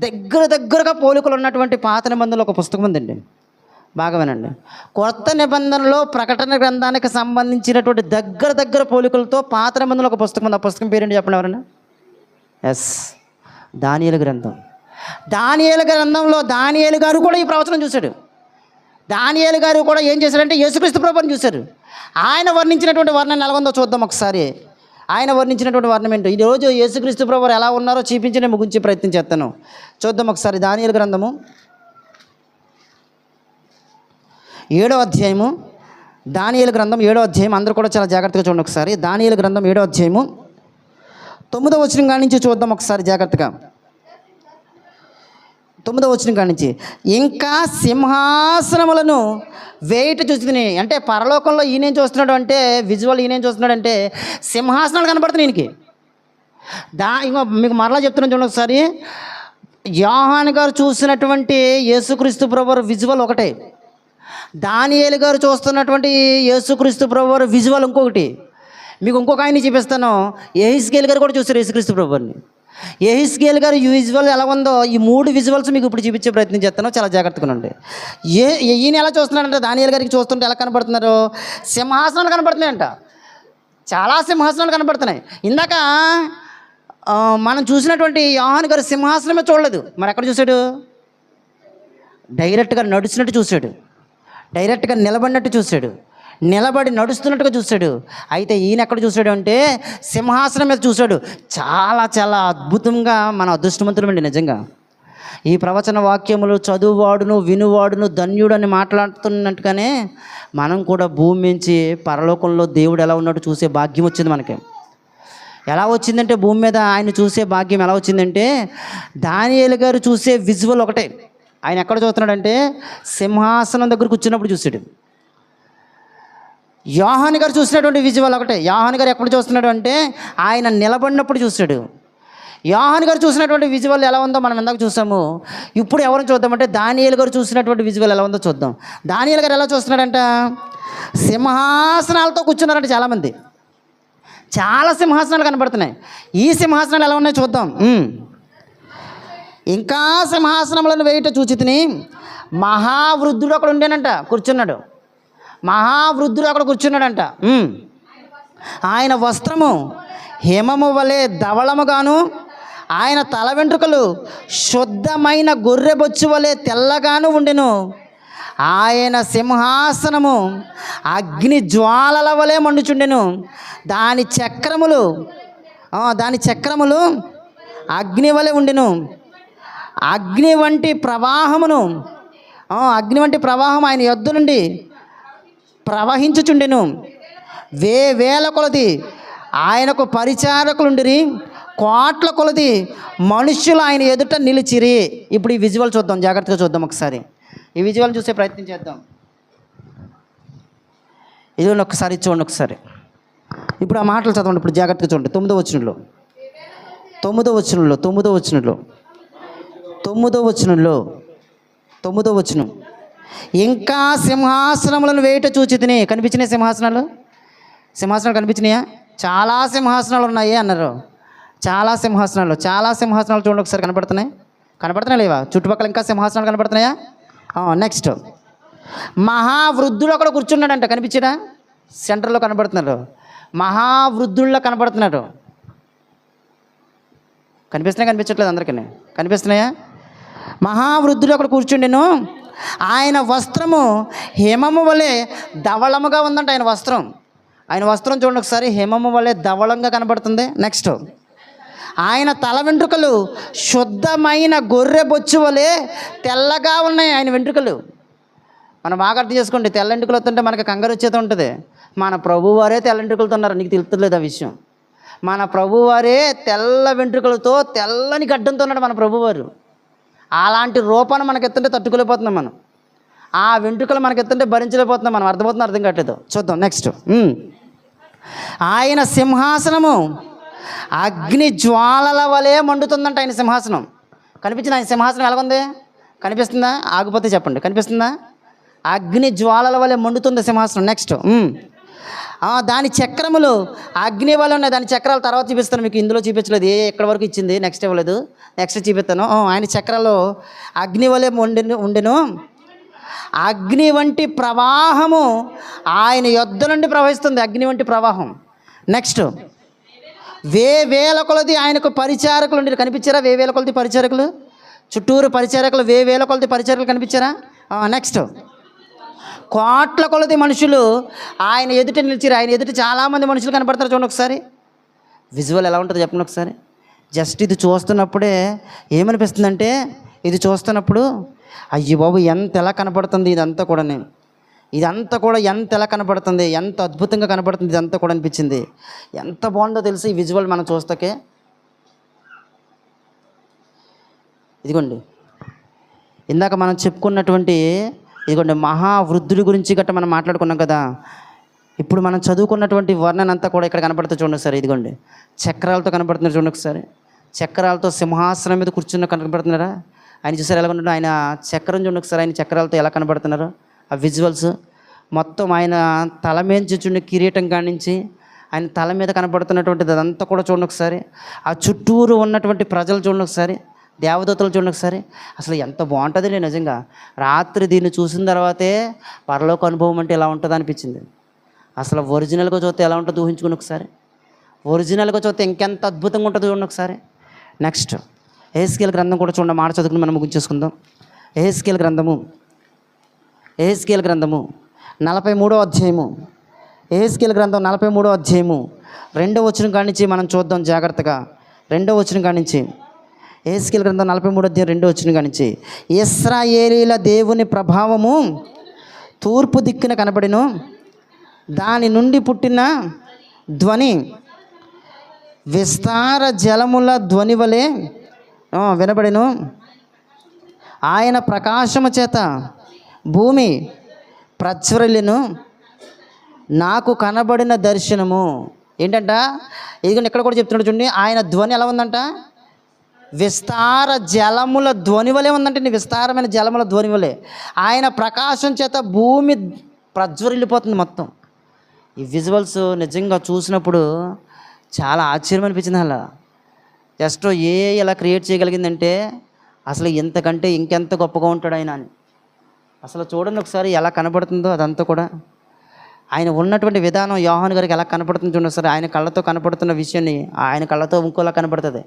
దగ్గరగా పోలికలు ఉన్నటువంటి పాత నిబంధనలో ఒక పుస్తకం ఉందండి. బాగా వినండి. కొత్త నిబంధనలో ప్రకటన గ్రంథానికి సంబంధించినటువంటి దగ్గర పోలికలతో పాత నిబంధనలో ఒక పుస్తకం ఉంది. ఆ పుస్తకం పేరేంటి చెప్పండి ఎవరన్నా? దానియేలు గ్రంథం. దానియేలు గ్రంథంలో దానియేలు గారు కూడా ఈ ప్రవచనం చూశాడు. దానియేలు గారు కూడా ఏం చేశారంటే యేసుక్రీస్తు ప్రభువుని చూశారు. ఆయన వర్ణించినటువంటి వర్ణన ఎలా ఉందో చూద్దాం ఒకసారి. ఆయన వర్ణించినటువంటి వర్ణం ఏంటో ఈరోజు యేసుక్రీస్తు ప్రభువు ఎలా ఉన్నారో చూపించి నేను ముగించే ప్రయత్నం చేస్తాను. చూద్దాం ఒకసారి. దానియేలు గ్రంథము 7వ అధ్యాయము. దానియేలు గ్రంథం 7వ అధ్యాయం. అందరూ కూడా చాలా జాగ్రత్తగా చూడండి ఒకసారి. దానియేలు గ్రంథం 7వ అధ్యాయము 9వ వచనం కాడి నుంచి చూద్దాం ఒకసారి జాగ్రత్తగా. 9వ వచనం కాడి నుంచి. ఇంకా సింహాసనములను వేయట చూస్తుంది. అంటే పరలోకంలో ఈయనేం చూస్తున్నాడు అంటే విజువల్ ఈయనేం చూస్తున్నాడు అంటే సింహాసనాలు కనబడుతున్నాయి ఈయనకి. ఇంకో మీకు మరలా చెప్తున్నాను చూడండి ఒకసారి. యోహాను గారు చూసినటువంటి యేసుక్రీస్తు ప్రభువు విజువల్ ఒకటే, దానియేలు గారు చూస్తున్నటువంటి యేసుక్రీస్తు ప్రభువు విజువల్ ఇంకొకటి. మీకు ఇంకొక ఆయన్ని చూపిస్తాను. యెహెజ్కేలు గారు కూడా చూస్తారు యేసుక్రీస్తు ప్రభువుని. యెహెజ్కేలు గారు విజువల్ ఎలా ఉందో ఈ 3 విజువల్స్ మీకు ఇప్పుడు చూపించే ప్రయత్నం చేస్తాను. చాలా జాగ్రత్తగా ఉండండి. ఈయన ఎలా చూస్తున్నాడంటే దానియేలు గారికి చూస్తుంటే ఎలా కనబడుతున్నారు? సింహాసనాలు కనబడుతున్నాయంట. చాలా సింహాసనాలు కనబడుతున్నాయి. ఇందాక మనం చూసినటువంటి యోహాను గారు సింహాసనమే చూడలేదు. మరి ఎక్కడ చూశాడు? డైరెక్ట్గా నడిచినట్టు చూశాడు. డైరెక్ట్గా నిలబడినట్టు చూశాడు, నిలబడి నడుస్తున్నట్టుగా చూశాడు. అయితే ఈయన ఎక్కడ చూశాడు అంటే సింహాసనం మీద చూశాడు. చాలా చాలా అద్భుతంగా మన అదృష్టవంతులమండి నిజంగా. ఈ ప్రవచన వాక్యములు చదువువాడును వినువాడును ధన్యుడు అని మాట్లాడుతున్నట్టుగానే మనం కూడా భూమి నుంచి పరలోకంలో దేవుడు ఎలా ఉన్నాడో చూసే భాగ్యం వచ్చింది మనకి. ఎలా వచ్చిందంటే భూమి మీద ఆయన చూసే భాగ్యం ఎలా వచ్చిందంటే దానియేలు గారు చూసే విజువల్ ఒకటే. ఆయన ఎక్కడ చూస్తున్నాడంటే సింహాసనం దగ్గర కూర్చున్నప్పుడు చూశాడు. యోహాను గారు చూసినటువంటి విజువల్ ఒకటే. యోహాను గారు ఎప్పుడు చూస్తున్నాడు అంటే ఆయన నిలబడినప్పుడు చూశాడు. యోహాను గారు చూసినటువంటి విజువల్ ఎలా ఉందో మనం ఇందాక చూసాము. ఇప్పుడు ఎవరిని చూద్దామంటే దానియేలు గారు చూసినటువంటి విజువల్ ఎలా ఉందో చూద్దాం. దానియేలు గారు ఎలా చూస్తున్నాడంట, సింహాసనాలతో కూర్చున్నారంట చాలామంది. చాలా సింహాసనాలు కనబడుతున్నాయి. ఈ సింహాసనాలు ఎలా ఉన్నాయో చూద్దాం. ఇంకా సింహాసనములను వేయట చూచితిని, మహావృద్ధుడు అక్కడ ఉండేనంట, కూర్చున్నాడు. మహావృద్ధుడు అక్కడ కూర్చున్నాడంట. ఆయన వస్త్రము హిమము వలె ధవళముగాను, ఆయన తల వెంట్రుకలు శుద్ధమైన గొర్రె బొచ్చు వలె తెల్లగాను ఉండెను. ఆయన సింహాసనము అగ్ని జ్వాలల వలె మండుచుండెను. దాని చక్రములు అగ్ని వలె ఉండెను. అగ్ని వంటి ప్రవాహం ఆయన యొద్ద నుండి ప్రవహించుచుండెను. వేల కొలది ఆయనకు పరిచారకులుండిరి, కోట్ల కొలది మనుష్యులు ఆయన ఎదుట నిలిచిరి. ఇప్పుడు ఈ విజువల్ చూద్దాం, జాగ్రత్తగా చూద్దాం ఒకసారి. ఈ విజువల్ చూసే ప్రయత్నం చేద్దాం. ఇది ఒకసారి చూడండి ఒకసారి. ఇప్పుడు ఆ మాటలు చదవండి. ఇప్పుడు జాగ్రత్తగా చూడండి. 9వ వచనం. ఇంకా సింహాసనములను వేయట చూచితిని. కనిపించినాయి సింహాసనాలు కనిపించినాయా? చాలా సింహాసనాలు ఉన్నాయి అన్నారు. చాలా సింహాసనాలు చూడండి ఒకసారి. కనపడుతున్నాయి లేవా? చుట్టుపక్కల ఇంకా సింహాసనాలు కనపడుతున్నాయా? నెక్స్ట్, మహావృద్ధుడు అక్కడ కూర్చున్నాడంట. కనిపించడా? సెంటర్లో కనబడుతున్నారు. మహావృద్ధుల్లో కనబడుతున్నారు. కనిపించట్లేదు అందరికీ? కనిపిస్తున్నాయా? మహావృద్ధుడు అక్కడ కూర్చుండెను. ఆయన వస్త్రము హిమము వలె ధవళముగా ఉందంట. ఆయన వస్త్రం చూడండి ఒకసారి. హిమము వలె ధవళంగా కనబడుతుంది. నెక్స్ట్, ఆయన తల వెంట్రుకలు శుద్ధమైన గొర్రె బొచ్చు వలె తెల్లగా ఉన్నాయి. ఆయన వెంట్రుకలు మనం బాగా అర్థం చేసుకోండి. తెల్ల వెంట్రుకలు వస్తుంటే మనకి కంగారు వచ్చేది ఉంటుంది. మన ప్రభువారే తెల్ల వెంట్రుకలతో ఉన్నారు. నీకు తెలుస్తలేదు ఆ విషయం. మన ప్రభువారే తెల్ల వెంట్రుకలతో తెల్లని గడ్డంతో ఉన్నాడు మన ప్రభువారు. అలాంటి రూపాన్ని మనకి ఎత్తుంటే తట్టుకోలేకపోతున్నాం మనం. ఆ వెంట్రుకలు మనకి ఎత్తుంటే భరించలేకపోతున్నాం మనం. అర్థం కావట్లేదు. చూద్దాం. నెక్స్ట్, ఆయన సింహాసనము అగ్ని జ్వాలల వలె మండుతుందంట. ఆయన సింహాసనం కనిపించింది. ఆయన సింహాసనం ఎలాగుంది? కనిపిస్తుందా? ఆగిపోతే చెప్పండి. కనిపిస్తుందా? అగ్ని జ్వాలల వలె మండుతుంది సింహాసనం. నెక్స్ట్, దాని చక్రములు అగ్ని వలె ఉన్నాయి. దాని చక్రాలు తర్వాత చూపిస్తాను మీకు. ఇందులో చూపించలేదు. ఎక్కడి వరకు ఇచ్చింది, నెక్స్ట్ ఇవ్వలేదు. నెక్స్ట్ చూపిస్తాను. ఆయన చక్రాలు అగ్ని వలె ఉండెను. అగ్ని వంటి ప్రవాహము ఆయన యొద్ద నుండి ప్రవహిస్తుంది. అగ్ని వంటి ప్రవాహం. నెక్స్ట్, వేల కొలది ఆయనకు పరిచారకులు ఉండి. కనిపించారా? వేల కొలది పరిచారకులు, చుట్టూరు పరిచారకులు, వేల కొలది పరిచారకులు కనిపించారా? నెక్స్ట్, కోట్ల కొలది మనుషులు ఆయన ఎదుట నిలిచిరు. ఆయన ఎదుట చాలామంది మనుషులు కనపడతారు. చూడండి ఒకసారి. విజువల్ ఎలా ఉంటుందో చెప్పండి ఒకసారి. జస్ట్ ఇది చూస్తున్నప్పుడే ఏమనిపిస్తుందంటే, ఇది చూస్తున్నప్పుడు అయ్యి బాబు ఎంత ఎలా కనపడుతుంది ఇదంతా కూడా ఎంత ఎలా కనపడుతుంది, ఎంత అద్భుతంగా కనపడుతుంది ఇదంతా కూడా అనిపించింది. ఎంత బాగుందో తెలుసు ఈ విజువల్ మనం చూస్తాకే. ఇదిగోండి ఇందాక మనం చెప్పుకున్నటువంటి ఇదిగోండి మహావృద్ధుడి గురించి గట్ట మనం మాట్లాడుకున్నాం కదా. ఇప్పుడు మనం చదువుకున్నటువంటి వర్ణన అంతా కూడా ఇక్కడ కనపడుతుంది. చూడండి ఒకసారి. ఇదిగోండి చక్రాలతో కనపడుతున్నారు. చూడండి ఒకసారి. చక్రాలతో సింహాసనం మీద కూర్చున్న కనపడుతున్నారా? ఆయన చూసారు ఎలా ఉన్నాడు? ఆయన చక్రం చూడండి ఒకసారి. ఆయన చక్రాలతో ఎలా కనబడుతున్నారు ఆ విజువల్స్ మొత్తం. ఆయన తల మీద చూడండి, కిరీటం కానించి ఆయన తల మీద కనబడుతున్నటువంటిది అదంతా కూడా చూడండి ఒకసారి. ఆ చుట్టూరు ఉన్నటువంటి ప్రజలు చూడండి ఒకసారి, దేవదూతలు చూడండి ఒకసారి. అసలు ఎంత బాగుంటుంది నిజంగా. రాత్రి దీన్ని చూసిన తర్వాతే పరలోక అనుభవం అంటే ఎలా ఉంటుందో అనిపించింది. అసలు ఒరిజినల్గా చూస్తే ఎలా ఉంటుందో ఊహించుకుని ఒకసారి. ఒరిజినల్గా చూస్తే ఇంకెంత అద్భుతంగా ఉంటుందో చూడండి ఒకసారి. నెక్స్ట్, యెహెజ్కేలు గ్రంథం కూడా చూడండి. మాట చదువుకుని మనం ముగించేసుకుందాం. యెహెజ్కేలు గ్రంథము యెహెజ్కేలు గ్రంథము 43వ అధ్యాయము. యెహెజ్కేలు గ్రంథం 43వ అధ్యాయము 2వ వచనం కానించి మనం చూద్దాం జాగ్రత్తగా. 2వ వచనం కానించి, యెహెజ్కేలు గ్రంథం 43వ అధ్యాయం 2వ వచనం కానించి, ఇశ్రాయేలీల దేవుని ప్రభావము తూర్పు దిక్కున కనబడెను, దాని నుండి పుట్టిన ధ్వని విస్తార జలముల ధ్వని వలె వినబడెను. ఆయన ప్రకాశము చేత భూమి ప్రజ్వరిల్లెను. నాకు కనబడిన దర్శనము ఏంటంట, ఇదిగో ఇక్కడ కూడా చెప్తున్నాడు చూడండి, ఆయన ధ్వని ఎలా ఉందంట, విస్తార జలముల ధ్వని వలె ఉందంటే, విస్తారమైన జలముల ధ్వని వలె. ఆయన ప్రకాశం చేత భూమి ప్రజ్వరిల్లిపోతుంది మొత్తం. ఈ విజువల్స్ నిజంగా చూసినప్పుడు చాలా ఆశ్చర్యం అనిపించింది. అలా జస్ట్ ఇలా క్రియేట్ చేయగలిగిందంటే అసలు ఇంతకంటే ఇంకెంత గొప్పగా ఉంటాడు ఆయన అని. అసలు చూడండి ఒకసారి ఎలా కనపడుతుందో అదంతా కూడా. ఆయన ఉన్నటువంటి విధానం యోహాను గారికి ఎలా కనపడుతుంది చూడండి ఒకసారి. ఆయన కళ్ళతో కనపడుతున్న విషయాన్ని ఆయన కళ్ళతో ఇంకోలా కనపడుతుంది.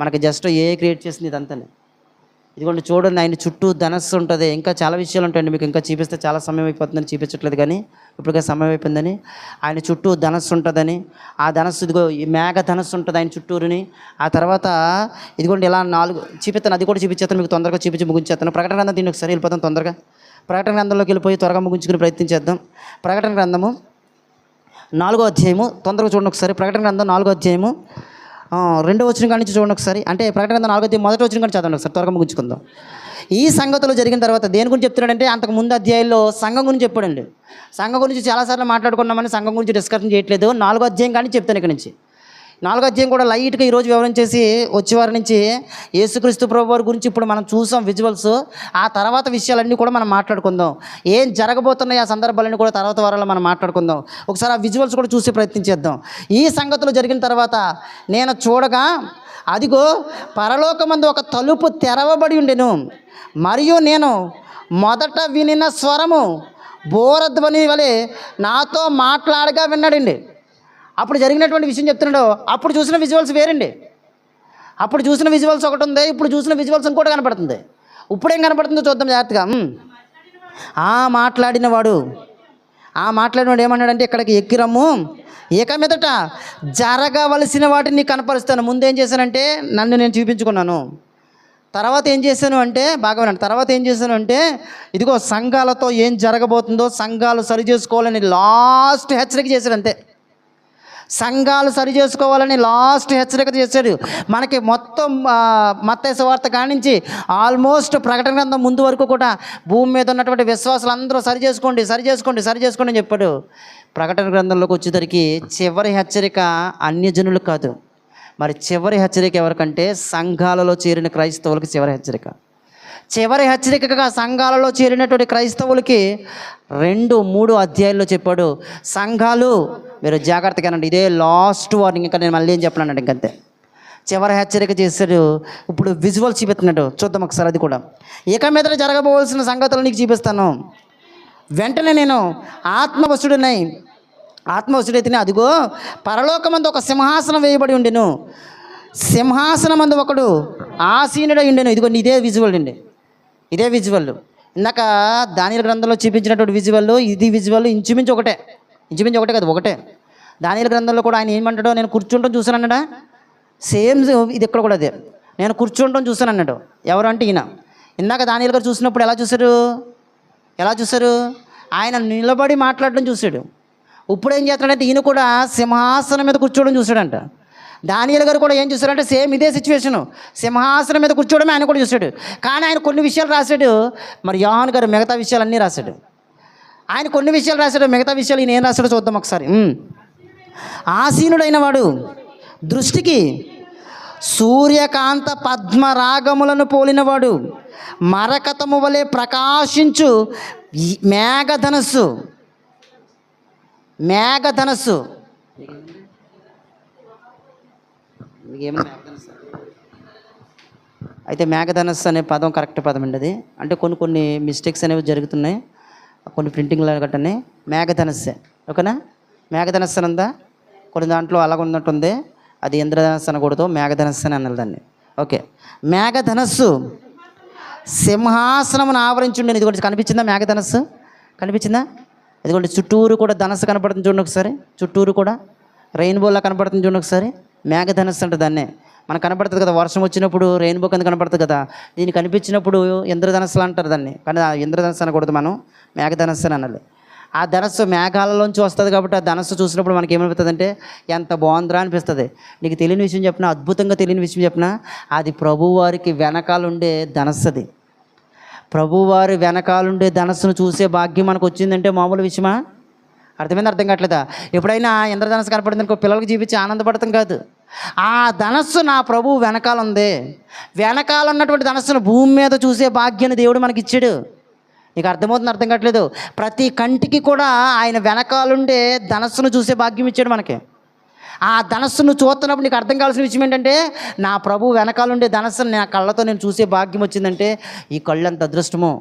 మనకి జస్ట్ క్రియేట్ చేసింది ఇదంతా. ఇదిగోండి చూడండి, ఆయన చుట్టూ ధనస్సు ఉంటుంది, ఇంకా చాలా విషయాలు ఉంటాయండి. మీకు ఇంకా చూపిస్తే చాలా సమయం అయిపోతుందని చూపించట్లేదు, కానీ ఇప్పటికే సమయం అయిపోయిందని. ఆయన చుట్టూ ధనస్సు ఉంటుందని, ఆ ధనస్సు ఇదిగో ఈ మేఘ ధనస్సు ఉంటుంది ఆయన చుట్టూరుని. ఆ తర్వాత ఇదిగోండి ఇలా 4 చూపిస్తాను, అది కూడా చూపించేస్తాను మీకు, తొందరగా చూపించి ముగించేస్తాను. ప్రకటన గ్రంథం దీన్ని ఒకసారి వెళ్ళిపోతాం తొందరగా. ప్రకటన గ్రంథంలోకి వెళ్ళిపోయి త్వరగా ముగించుకుని ప్రయత్నించేద్దాం. ప్రకటన గ్రంథము 4వ అధ్యాయము, తొందరగా చూడండి ఒకసారి. ప్రకటన గ్రంథం 4వ అధ్యాయము 2వ వచనం కాడి నుంచి చూడండి ఒకసారి. అంటే ప్రకటన గ్రంథం 4వ అధ్యాయం 1వ వచనం కానీ చదవండి ఒకసారి, త్వరగా ముగించుకుందాం. ఈ సంగతులు జరిగిన తర్వాత దేని గురించి చెప్తున్నాడంటే, అంతకు ముందు అధ్యాయంలో సంఘం గురించి చెప్పాడండి. సంఘం గురించి చాలాసార్లు మాట్లాడుకున్నామని సంఘం గురించి డిస్కషన్ చేయట్లేదు. 4వ అధ్యాయం కానీ చెప్తాను ఇక్కడ నుంచి. 4వ అధ్యాయం కూడా లైట్గా ఈరోజు వివరించేసి వచ్చేవారి నుంచి యేసుక్రీస్తు ప్రభు వారి గురించి ఇప్పుడు మనం చూసాం విజువల్స్. ఆ తర్వాత విషయాలన్నీ కూడా మనం మాట్లాడుకుందాం. ఏం జరగబోతున్నాయి ఆ సందర్భాలన్నీ కూడా తర్వాత వారాల్లో మనం మాట్లాడుకుందాం. ఒకసారి ఆ విజువల్స్ కూడా చూసి ప్రయత్నించేద్దాం. ఈ సంగతులు జరిగిన తర్వాత నేను చూడగా అదిగో పరలోకమందు ఒక తలుపు తెరవబడి ఉండెను. మరియు నేను మొదట వినిన స్వరము బోరధ్వని వలె నాతో మాట్లాడగా విన్నాడండి. అప్పుడు జరిగినటువంటి విషయం చెప్తున్నాడు. అప్పుడు చూసిన విజువల్స్ వేరండి. అప్పుడు చూసిన విజువల్స్ ఒకటి ఉంది, ఇప్పుడు చూసిన విజువల్స్ ఇంకోటి కనపడుతుంది. ఇప్పుడేం కనపడుతుందో చూద్దాం జాగ్రత్తగా. మాట్లాడినవాడు ఏమన్నాడంటే, ఇక్కడికి ఎక్కిరమ్ము, ఇక మీదట జరగవలసిన వాటిని కనపరుస్తాను. ముందేం చేశానంటే నన్ను నేను చూపించుకున్నాను. తర్వాత ఏం చేశాను అంటే, బాగా వినండి, తర్వాత ఏం చేశాను అంటే ఇదిగో సంఘాలతో ఏం జరగబోతుందో సంఘాలు సరి చేసుకోవాలని లాస్ట్ హెచ్చరిక చేశాడు. అంతే, సంఘాలు సరి చేసుకోవాలని లాస్ట్ హెచ్చరిక చేశాడు. మనకి మొత్తం మత్తయి సువార్త కానించి ఆల్మోస్ట్ ప్రకటన గ్రంథం ముందు వరకు కూడా భూమి మీద ఉన్నటువంటి విశ్వాసాలు అందరూ సరి చేసుకోండి అని చెప్పాడు. ప్రకటన గ్రంథంలోకి వచ్చేసరికి చివరి హెచ్చరిక అన్యజనులు కాదు. మరి చివరి హెచ్చరిక ఎవరికంటే సంఘాలలో చేరిన క్రైస్తవులకి చివరి హెచ్చరికగా సంఘాలలో చేరినటువంటి క్రైస్తవులకి 2-3 అధ్యాయాల్లో చెప్పాడు. సంఘాలు మీరు జాగ్రత్తగా అనండి, ఇదే లాస్ట్ వార్నింగ్, ఇంకా నేను మళ్ళీ ఏం చెప్పను ఇంకంతే. చివరి హెచ్చరిక చేశాడు. ఇప్పుడు విజువల్ చూపిస్తున్నాడు, చూద్దాం ఒకసారి అది కూడా. ఇక మీద జరగబోవలసిన సంగతులు నీకు చూపిస్తాను. వెంటనే నేను ఆత్మవశుడైతే అదిగో పరలోకమందు ఒక సింహాసనం వేయబడి ఉండెను. సింహాసనమందు ఒకడు ఆసీనుడై ఉండెను. ఇదిగో ఇదే విజువల్. ఇందాక దానియేలు గ్రంథంలో చూపించినటువంటి విజువల్, ఇది విజువల్ ఇంచుమించు ఒకటే కాదు, ఒకటే. దానియేలు గ్రంథంలో కూడా ఆయన ఏమంటాడో, నేను కూర్చుంటాం చూశాను అన్నాడా, సేమ్ ఇది ఇక్కడ కూడా అదే, నేను కూర్చుంటాం చూశాను అన్నాడు. ఎవరు అంటే ఈయన. ఇందాక దానియేలు గారు చూసినప్పుడు ఎలా చూశారు, ఆయన నిలబడి మాట్లాడడం చూశాడు. ఇప్పుడు ఏం చేస్తాడంటే ఈయన కూడా సింహాసనం మీద కూర్చోవడం చూశాడంట. దానియేలు గారు కూడా ఏం చూశారంటే సేమ్ ఇదే సిచ్యువేషను, సింహాసనం మీద కూర్చోవడమే ఆయన కూడా చూశాడు. కానీ ఆయన కొన్ని విషయాలు రాశాడు, మరి యోహాను గారు మిగతా విషయాలన్నీ రాశాడు. ఆయన కొన్ని విషయాలు రాశాడు, మిగతా విషయాలు ఈయన ఏం రాశాడో చూద్దాం ఒకసారి. ఆసీనుడైన వాడు దృష్టికి సూర్యకాంత పద్మరాగములను పోలినవాడు, మరకతము వలె ప్రకాశించు మేఘధనస్సు అయితే మేఘధనస్సు అనే పదం కరెక్ట్ పదం అండి అది. అంటే కొన్ని మిస్టేక్స్ అనేవి జరుగుతున్నాయి, కొన్ని ప్రింటింగ్లో గట్టనే. మేఘధనస్సే, ఓకేనా? మేఘధనస్సు అందా కొన్ని దాంట్లో అలాగ ఉన్నట్టుంది, అది ఇంద్రధనస్సు అనకూడదు, మేఘధనస్సు అని అనాలి దాన్ని. ఓకే, మేఘధనస్సు సింహాసనమును ఆవరించుండేది. ఇది కూడా కనిపించిందా? మేఘధనస్సు కనిపించిందా? ఇదిగోండి చుట్టూరు కూడా ధనస్సు కనపడుతుంది చూడండి ఒకసారి. చుట్టూరు కూడా రెయిన్బోలా కనపడుతుంది చూడండి ఒకసారి. మేఘధనస్సు అంటే దాన్నే మనకు కనపడుతుంది కదా, వర్షం వచ్చినప్పుడు రెయిన్బో కింద కనపడుతుంది కదా. దీన్ని కనిపించినప్పుడు ఇంద్రధనస్సులు అంటారు దాన్ని, కానీ ఆ ఇంద్రధనస్సు అనకూడదు, మనం మేఘధనస్సు అని అనాలి. ఆ ధనస్సు మేఘాలలోంచి వస్తుంది కాబట్టి ఆ ధనస్సు చూసినప్పుడు మనకి ఏమనిపిస్తుంది అంటే ఎంత బాగుందిరా అనిపిస్తుంది. నీకు తెలియని విషయం చెప్పినా, అద్భుతంగా తెలియని విషయం చెప్పినా, అది ప్రభువారికి వెనకాలండే ధనస్సు. అది ప్రభువారి వెనకాలండే ధనస్సును చూసే భాగ్యం మనకు వచ్చిందంటే మామూలు విషయమా? అర్థమైంది? అర్థం కావట్లేదా? ఎప్పుడైనా ఇంద్రధనస్సు కనపడింది అనుకో, పిల్లలకి చూపించి ఆనందపడతాం కాదు. ఆ ధనస్సు నా ప్రభువు వెనకాల ఉంది. వెనకాల ఉన్నటువంటి ధనస్సును భూమి మీద చూసే భాగ్యాన్ని దేవుడు మనకి ఇచ్చాడు. నీకు అర్థమవుతుంది? అర్థం కావట్లేదు. ప్రతి కంటికి కూడా ఆయన వెనకాలుండే ధనస్సును చూసే భాగ్యం ఇచ్చాడు మనకి. ఆ ధనస్సును చూస్తున్నప్పుడు నీకు అర్థం కావాల్సిన విషయం ఏంటంటే, నా ప్రభు వెనకాలుండే ధనస్సును నా కళ్ళతో నేను చూసే భాగ్యం వచ్చిందంటే ఈ కళ్ళు ఎంత అదృష్టమో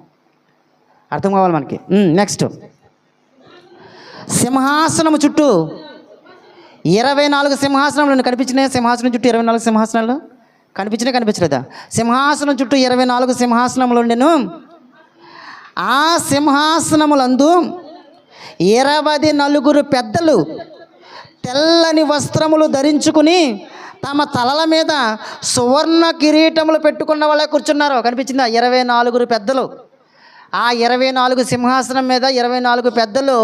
అర్థం కావాలి మనకి. నెక్స్ట్, సింహాసనము చుట్టూ 24 సింహాసనములు కనిపించినాయి. సింహాసనం చుట్టూ 24 సింహాసనాలు కనిపించినాయి, కనిపించలేదా? సింహాసనం చుట్టూ 24 సింహాసనములు ఉండెను. ఆ సింహాసనములందు 24 పెద్దలు తెల్లని వస్త్రములు ధరించుకుని తమ తలల మీద సువర్ణ కిరీటములు పెట్టుకున్న వాళ్ళే కూర్చున్నారు. కనిపించిందా? 24 పెద్దలు. ఆ 24 సింహాసనం మీద 24 పెద్దలు